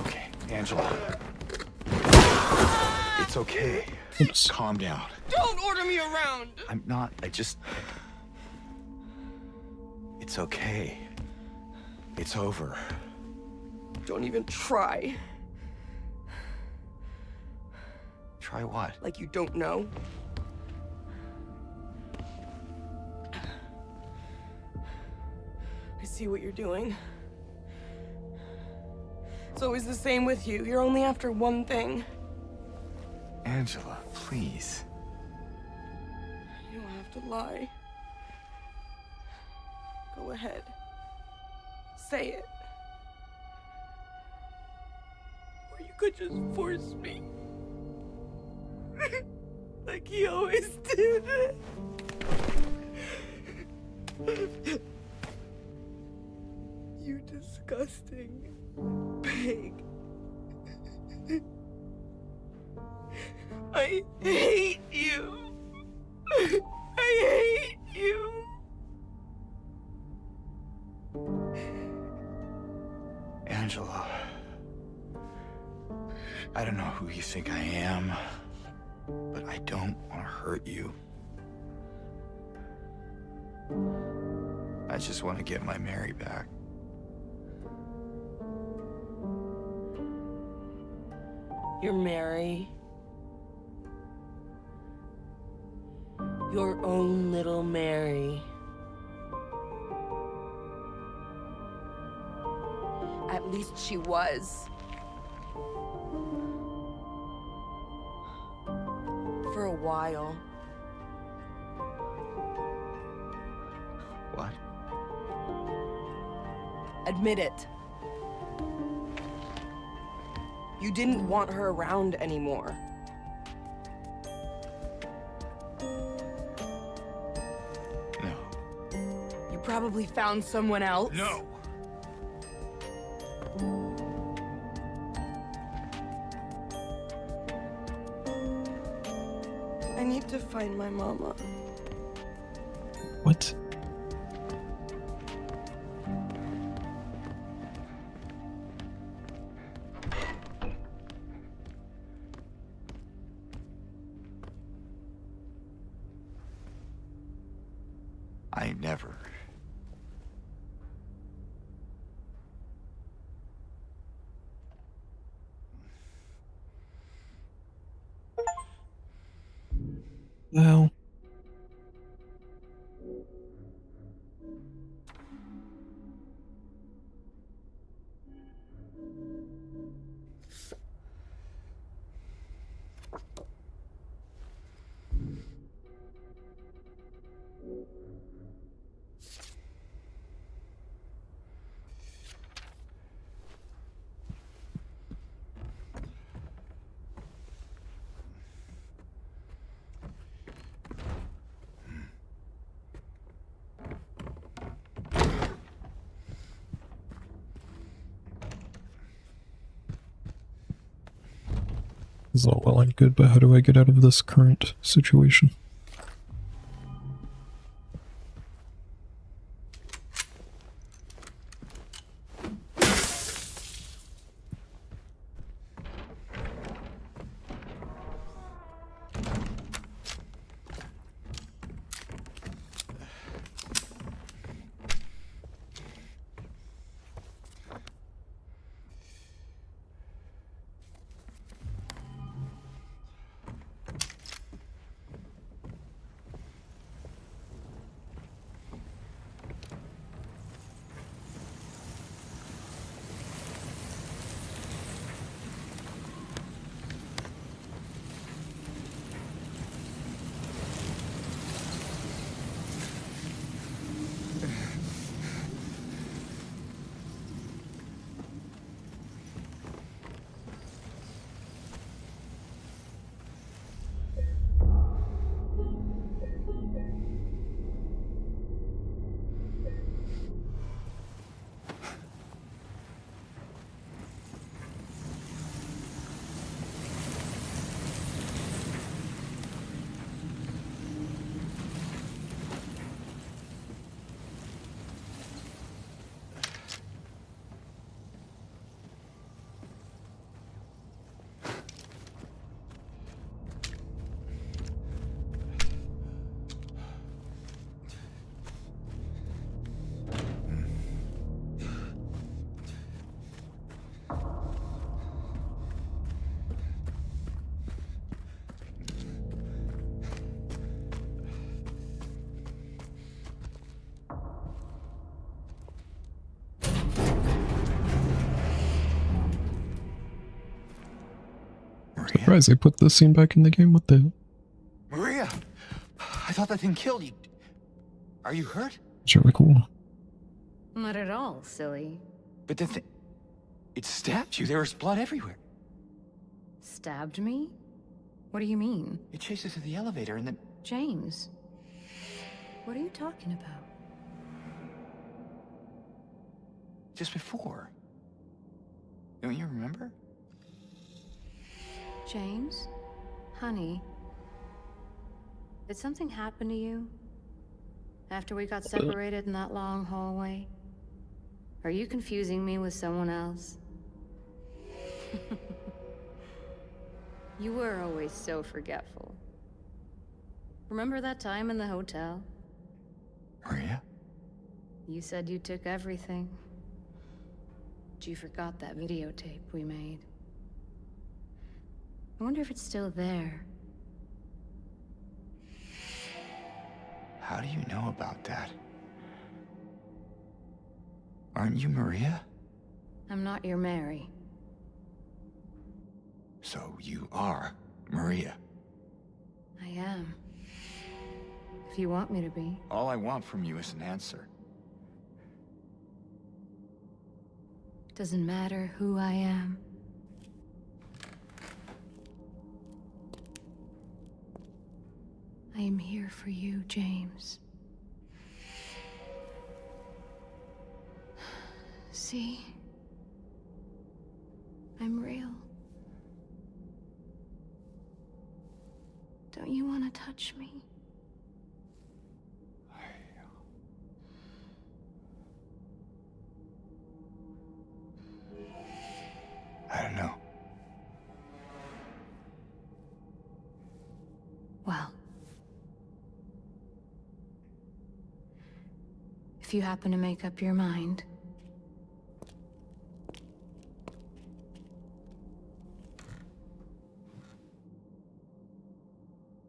Okay, Angela. It's okay. Oops. Calm down. Don't order me around! I'm not. It's okay. It's over. Don't even try. Try what? Like you don't know. I see what you're doing. It's always the same with you. You're only after one thing. Angela, please. You don't have to lie. Go ahead. Say it. Or you could just force me. Like he always did. You disgusting pig. I hate you. I hate you. Angela. I don't know who you think I am, but I don't want to hurt you. I just want to get my Mary back. You're Mary. Your own little Mary. At least she was. For a while. What? Admit it. You didn't want her around anymore. No. You probably found someone else. No! I need to find my mama. What? I never. Well. This is all well and good, but how do I get out of this current situation? Surprised they put this scene back in the game. What the hell? Maria! I thought that thing killed you. Are you hurt? It's really cool. Not at all, silly. But the thing... It stabbed you. There was blood everywhere. Stabbed me? What do you mean? It chased us to the elevator and then... James. What are you talking about? Just before. Don't you remember? James? Honey? Did something happen to you? After we got separated in that long hallway? Are you confusing me with someone else? You were always so forgetful. Remember that time in the hotel? Maria? You said you took everything. But you forgot that videotape we made. I wonder if it's still there. How do you know about that? Aren't you Maria? I'm not your Mary. So you are Maria. I am. If you want me to be. All I want from you is an answer. Doesn't matter who I am. I am here for you, James. See? I'm real. Don't you want to touch me? I don't know. Well. If you happen to make up your mind,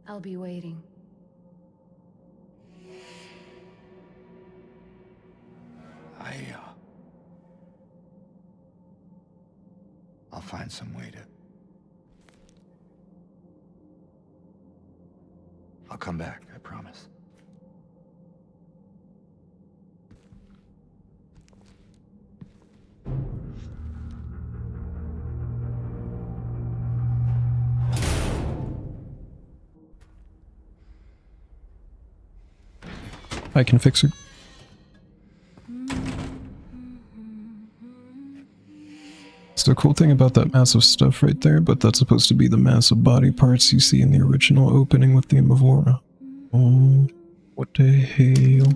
I'll be waiting. I'll find some way to... I'll come back, I promise. I can fix it. It's the cool thing about that massive stuff right there, but that's supposed to be the massive body parts you see in the original opening with the Imavora. Oh, what the hell?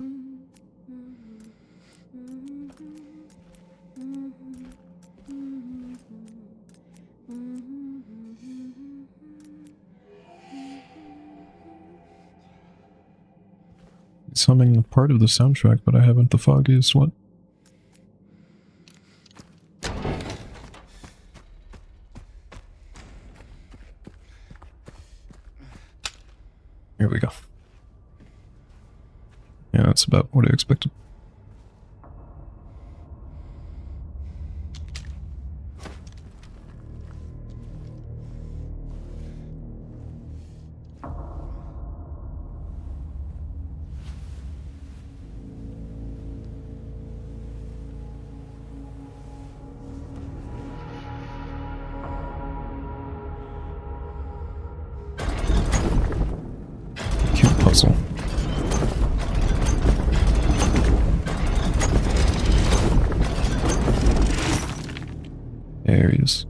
It's humming a part of the soundtrack, but I haven't the foggiest what. Here we go. Yeah, that's about what I expected. Cute puzzle. There he is.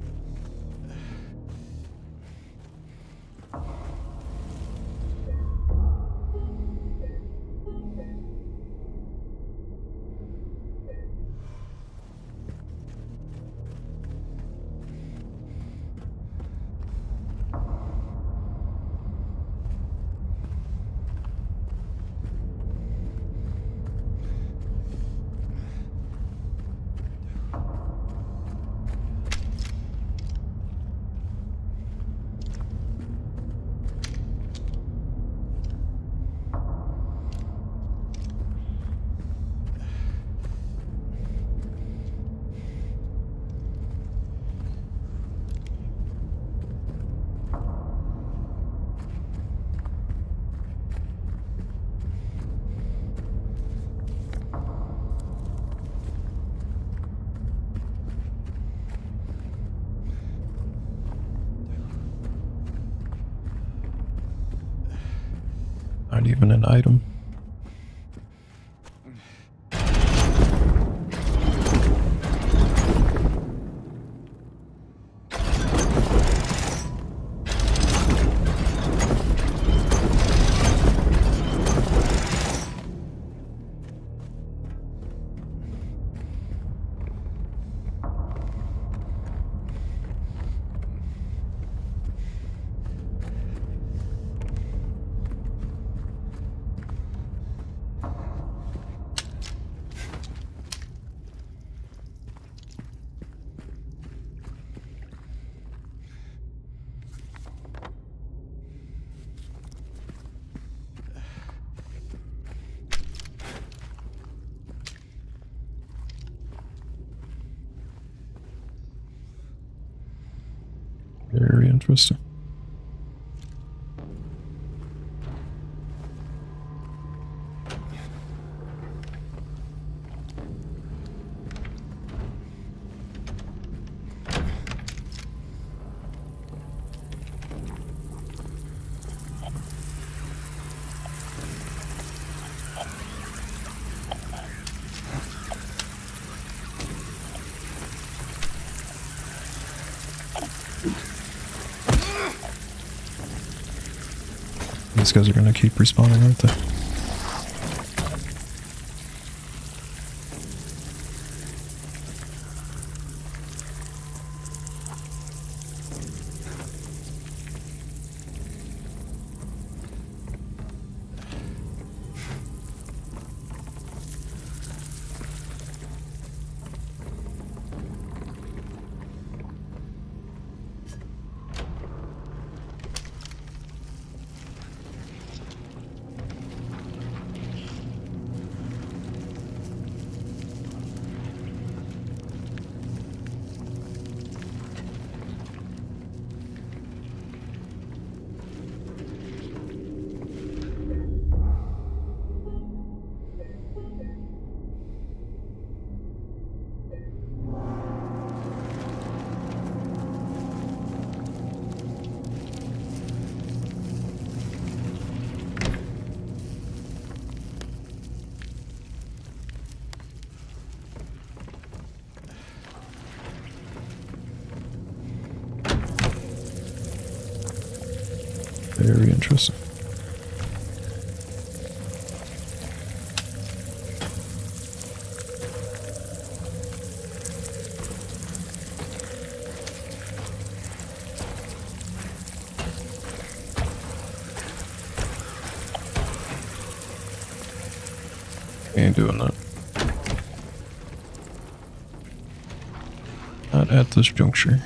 Not even an item. Very interesting. These guys are gonna keep respawning, aren't they? Very interesting. Ain't doing that. Not at this juncture.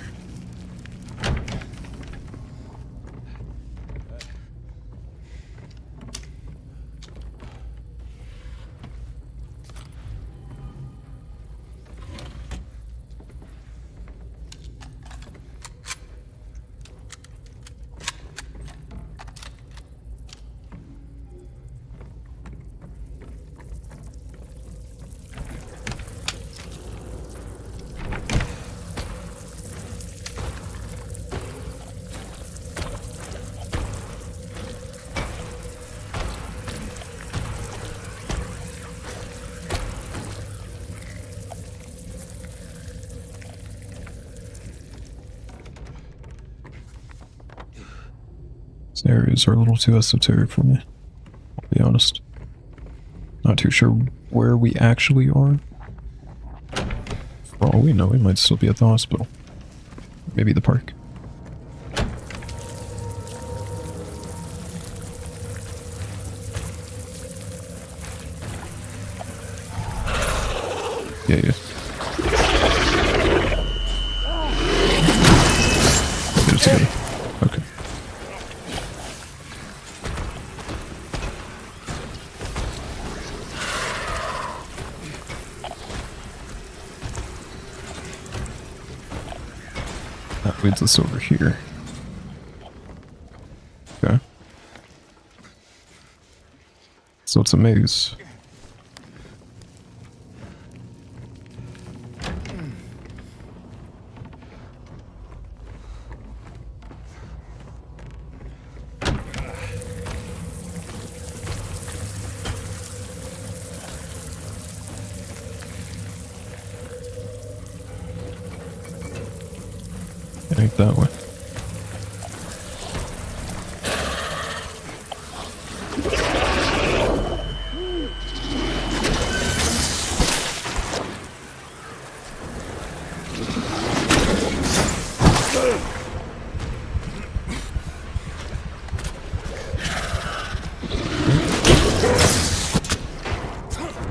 These areas are a little too esoteric for me, I'll be honest. Not too sure where we actually are. For all we know, we might still be at the hospital. Maybe the park. Yeah, yeah. Get it together. Okay. That leads us over here. Okay. So it's a maze. It ain't that way.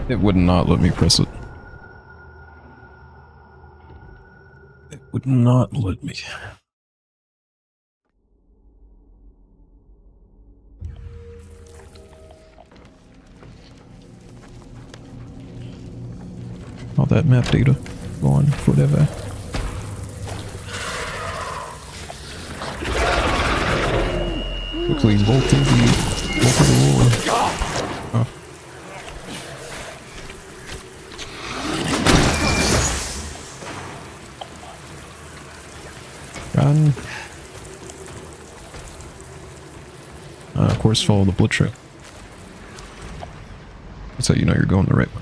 It would not let me press it. It would not let me. All that map data gone forever. Please, bolt through the wall. Oh. Run. Of course, follow the blood trail. That's how you know you're going the right way.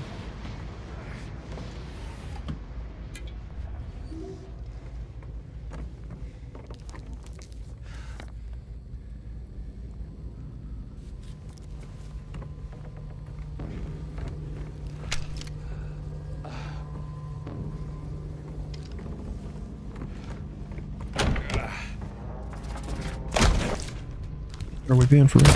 Are we being for real?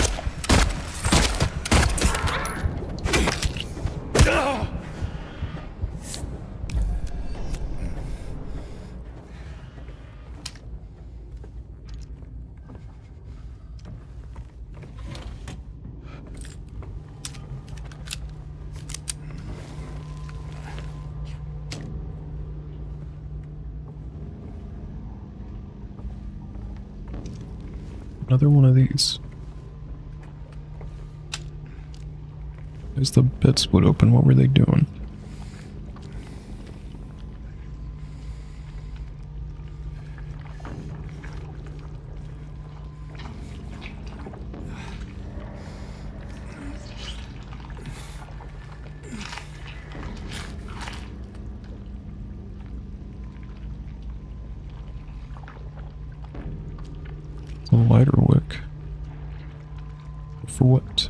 Another one of these. As the bed split open, what were they doing? A lighter wick. For what?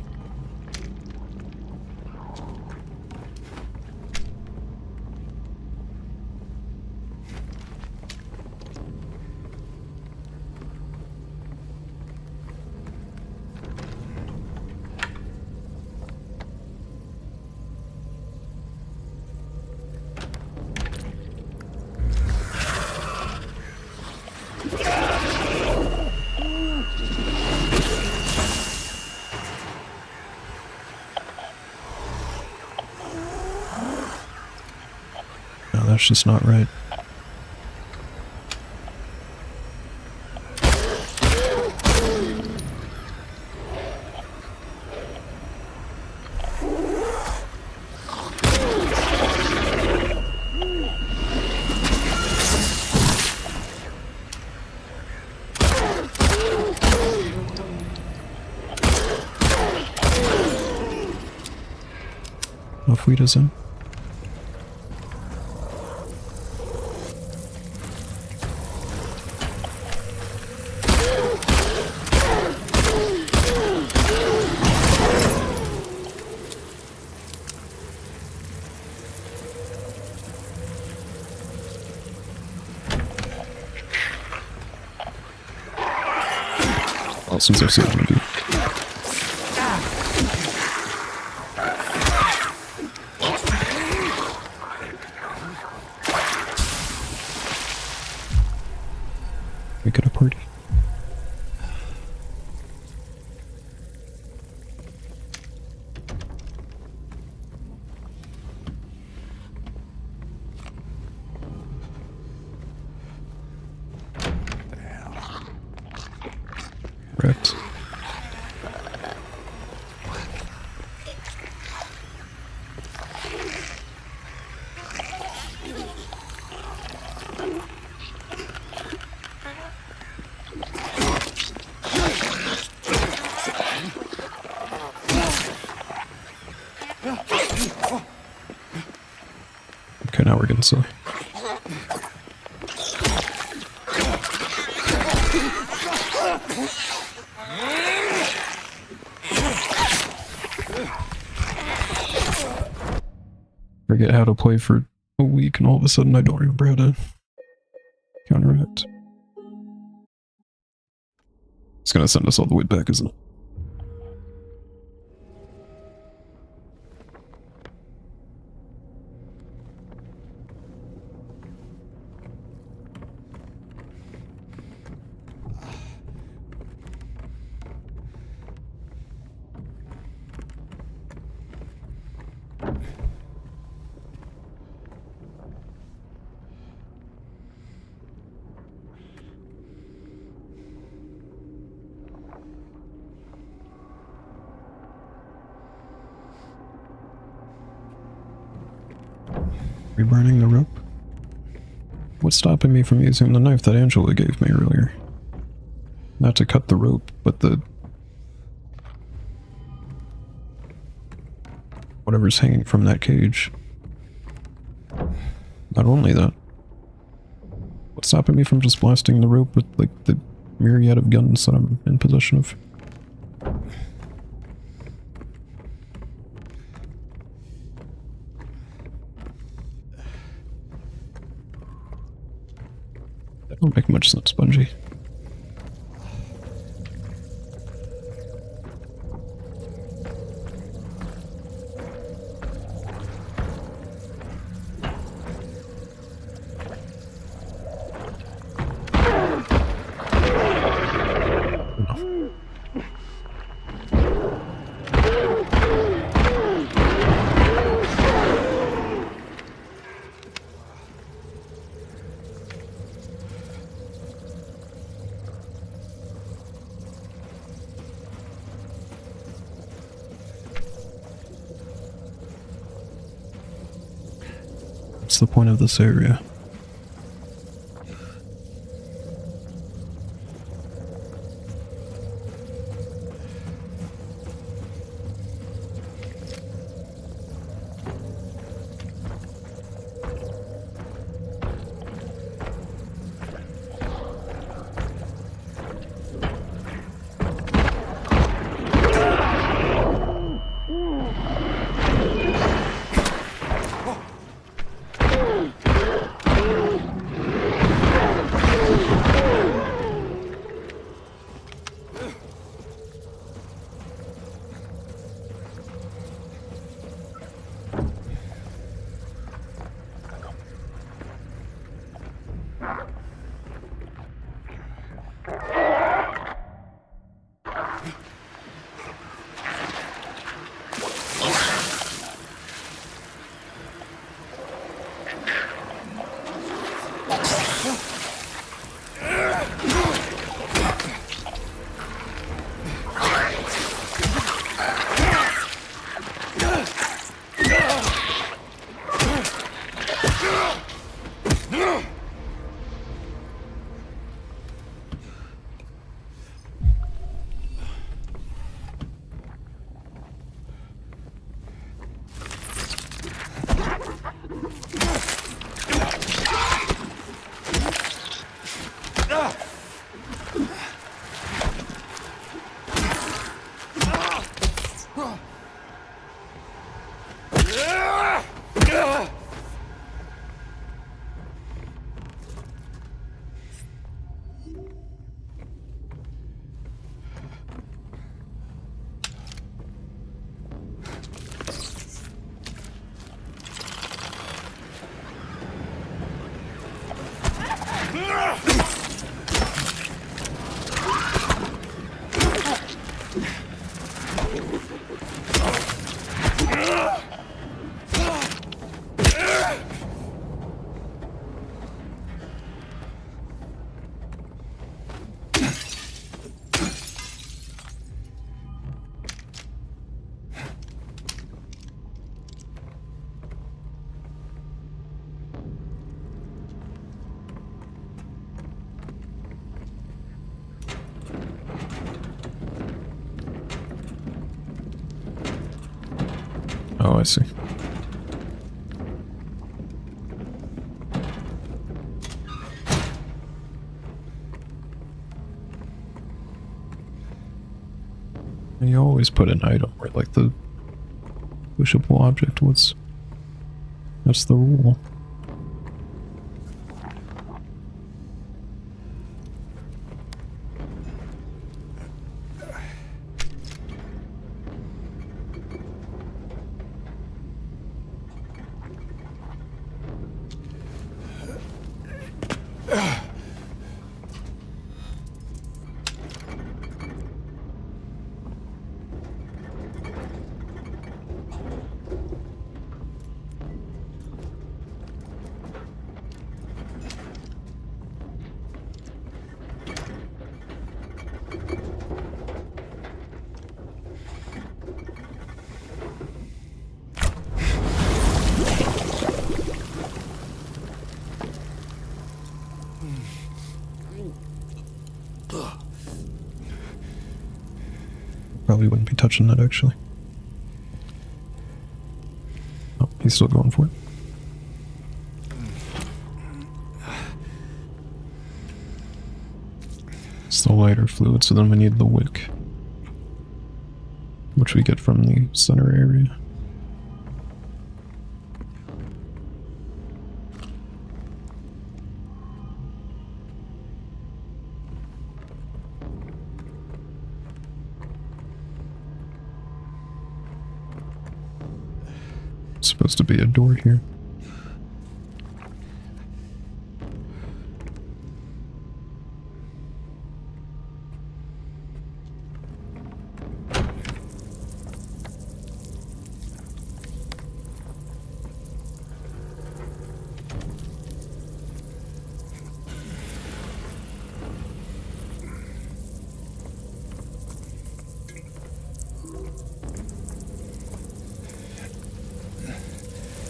No, that's just not right. Off we doesn't. Well, since I've seen one of you. We got a party. Correct. Okay, now we're getting silly. Forget how to play for a week and all of a sudden I don't remember how to counteract. It's gonna send us all the way back, isn't it? Reburning the rope? What's stopping me from using the knife that Angela gave me earlier? Not to cut the rope, but the... whatever's hanging from that cage. Not only that. What's stopping me from just blasting the rope with, like, the myriad of guns that I'm in possession of? That don't make much sense, Bungie. What's the point of this area? Oh, I see. You always put an item where, like, the pushable object was. That's the rule. Probably wouldn't be touching that, actually. Oh, he's still going for it. It's the lighter fluid, so then we need the wick, which we get from the center area. Supposed to be a door here.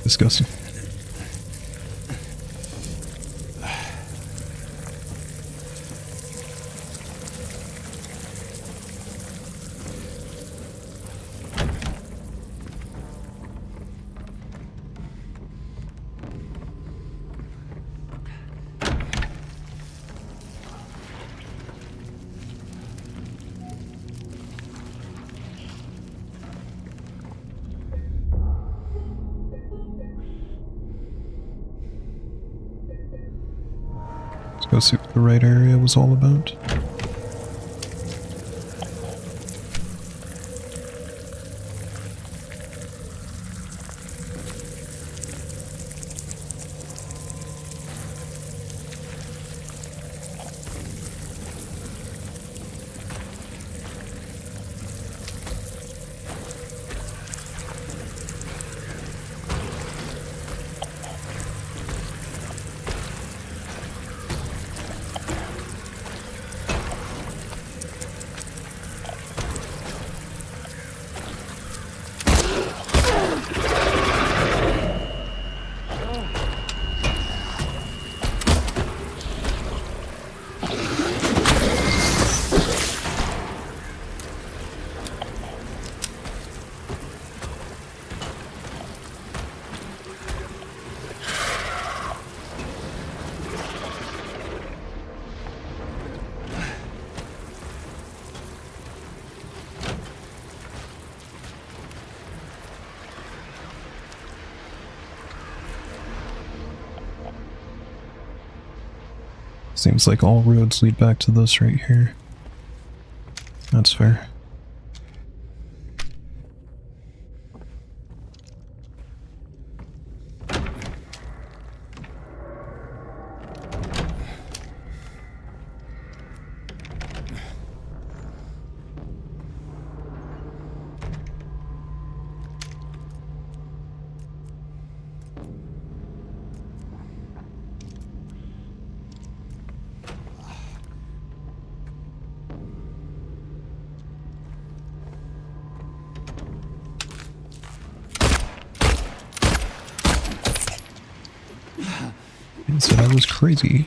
Disgusting. Go see what the right area was all about. Seems like all roads lead back to this right here. That's fair. So that was crazy.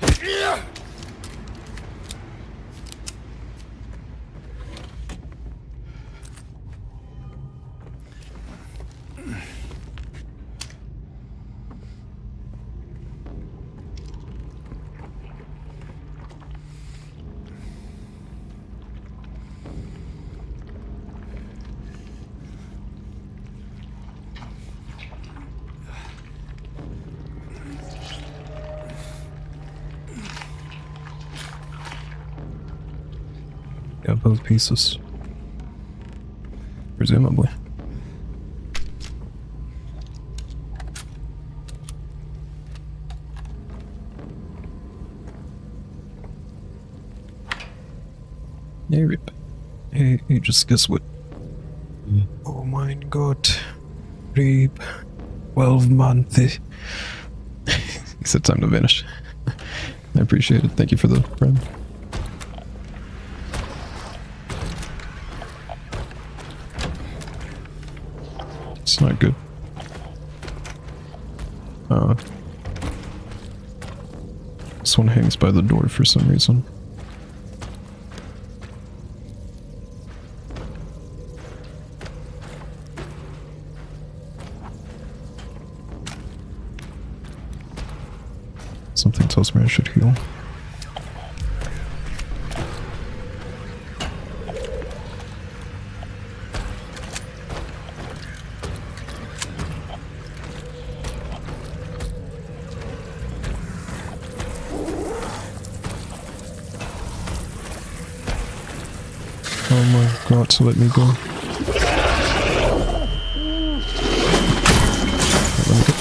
Got both pieces. Presumably. Hey, Rip. Hey, just guess what? Oh my god. Rip. 12 months. He said time to vanish. I appreciate it. Thank you for the friend. It's not good. This one hangs by the door for some reason. Something tells me I should heal. Oh my god, so let me go. Let me go.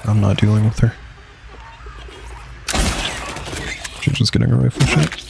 I'm not dealing with her. She's just getting a rifle shot.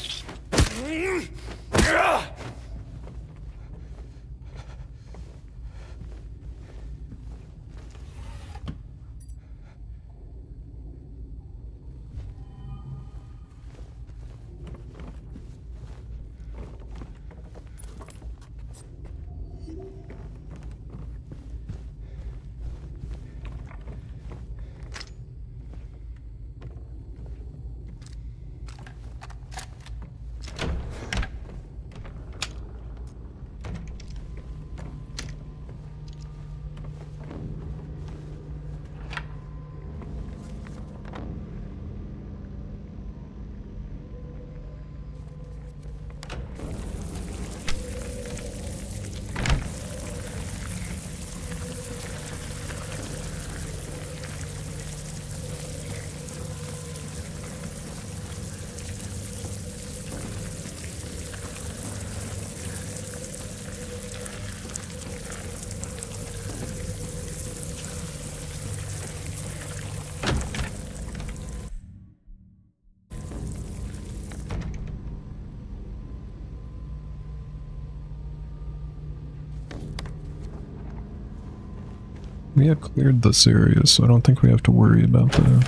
We have cleared this area, so I don't think we have to worry about the... I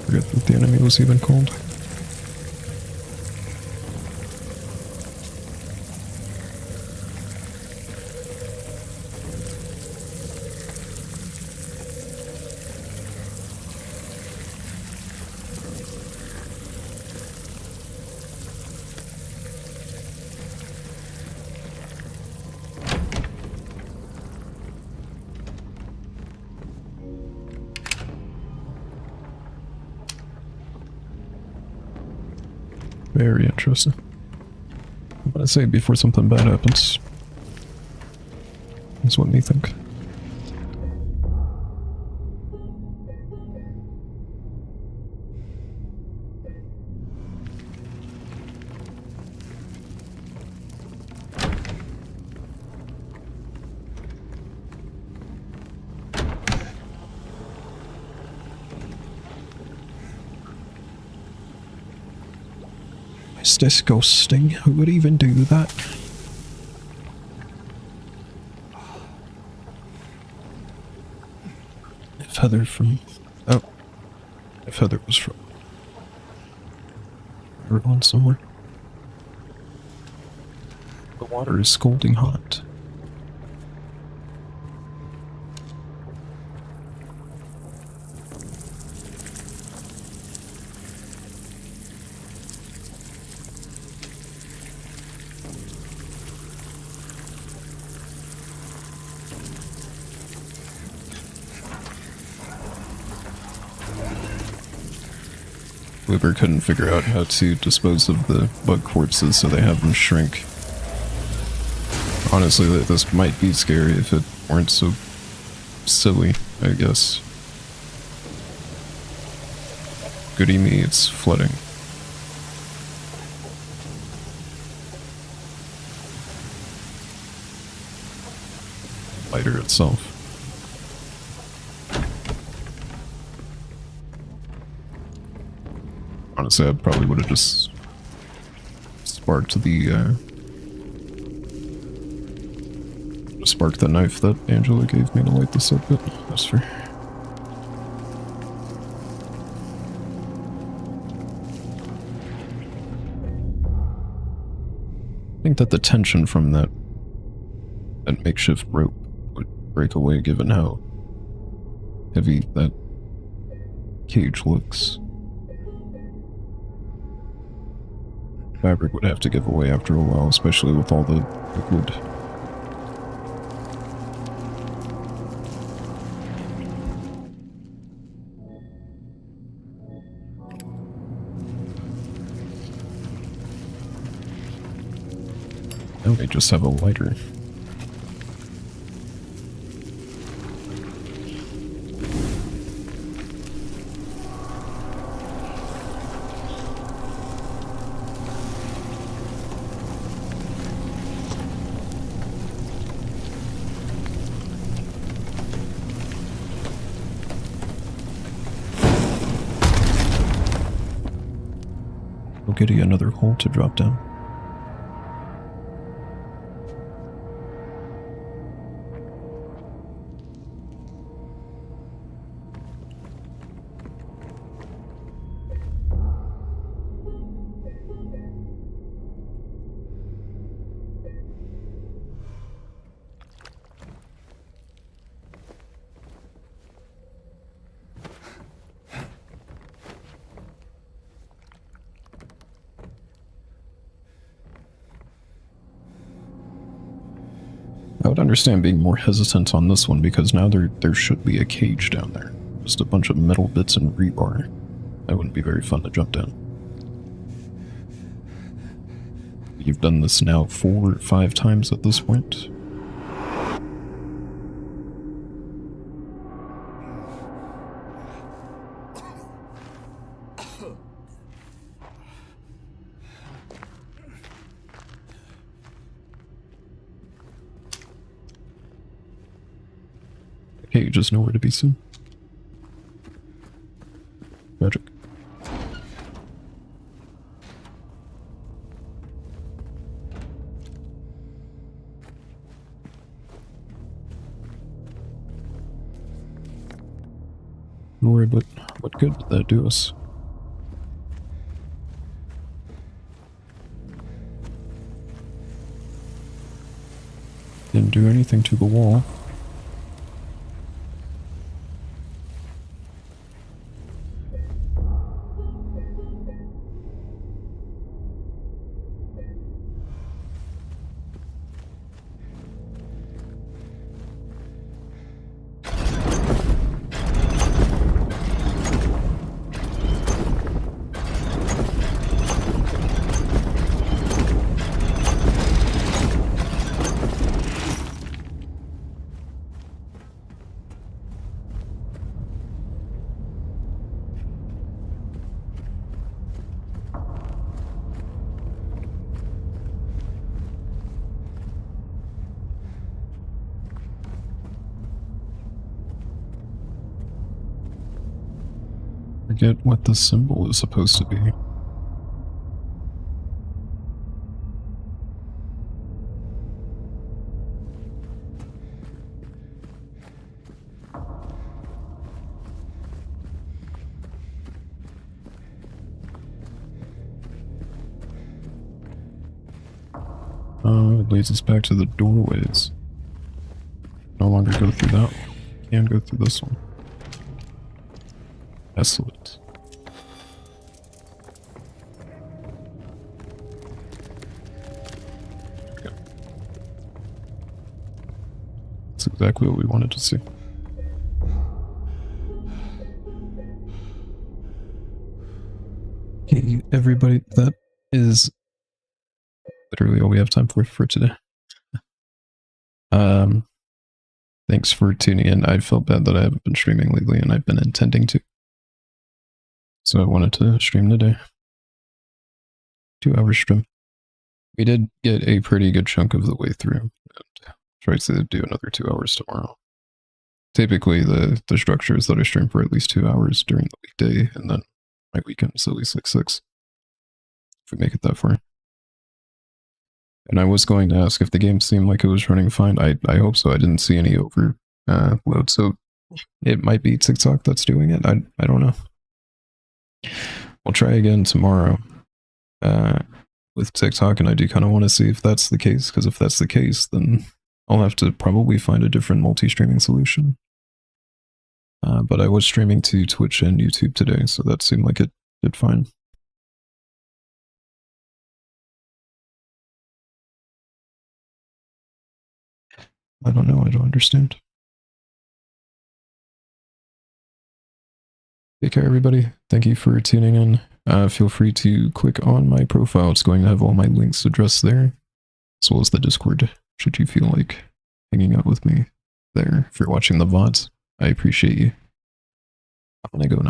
forget what the enemy was even called. Very interesting. I'm gonna say before something bad happens. That's what me think. It's disgusting. Who would even do that? If Heather from... Oh. If Heather was from... Everyone somewhere. The water is scalding hot. Uber couldn't figure out how to dispose of the bug corpses, so they have them shrink. Honestly, this might be scary if it weren't so silly, I guess. Goody me, it's flooding. Lighter itself. Honestly, I probably would have just sparked the, sparked the knife that Angela gave me to light this up, but that's fair. think that the tension from that makeshift rope would break away given how heavy that cage looks. Fabric would have to give away after a while, especially with all the liquid. Now they just have a lighter. We'll get you another hole to drop down. I would understand being more hesitant on this one because now there should be a cage down there. Just a bunch of metal bits and rebar. That wouldn't be very fun to jump down. You've done this now 4 or 5 times at this point. Okay, just nowhere to be seen. Tragic. Don't worry, but what good did that do us? Didn't do anything to the wall. Forget what the symbol is supposed to be. It leads us back to the doorways. No longer go through that one. Can go through this one. Desolate. Okay. That's exactly what we wanted to see. Okay, everybody, that is literally all we have time for today. Thanks for tuning in. I felt bad that I haven't been streaming lately, and I've been intending to. So I wanted to stream today. 2-hour stream. We did get a pretty good chunk of the way through, and try to do another 2 hours tomorrow. Typically, the structure is that I stream for at least 2 hours during the weekday, and then my weekend is at least like 6. If we make it that far. And I was going to ask if the game seemed like it was running fine. I hope so. I didn't see any overload, so it might be TikTok that's doing it. I don't know. We'll try again tomorrow. with TikTok, and I do kind of want to see if that's the case, because if that's the case, then I'll have to probably find a different multi-streaming solution. But I was streaming to Twitch and YouTube today, so that seemed like it did fine. I don't know, I don't understand. Take care, everybody. Thank you for tuning in. Feel free to click on my profile. It's going to have all my links addressed there, as well as the Discord, should you feel like hanging out with me there. If you're watching the VODs, I appreciate you. I'm gonna go now.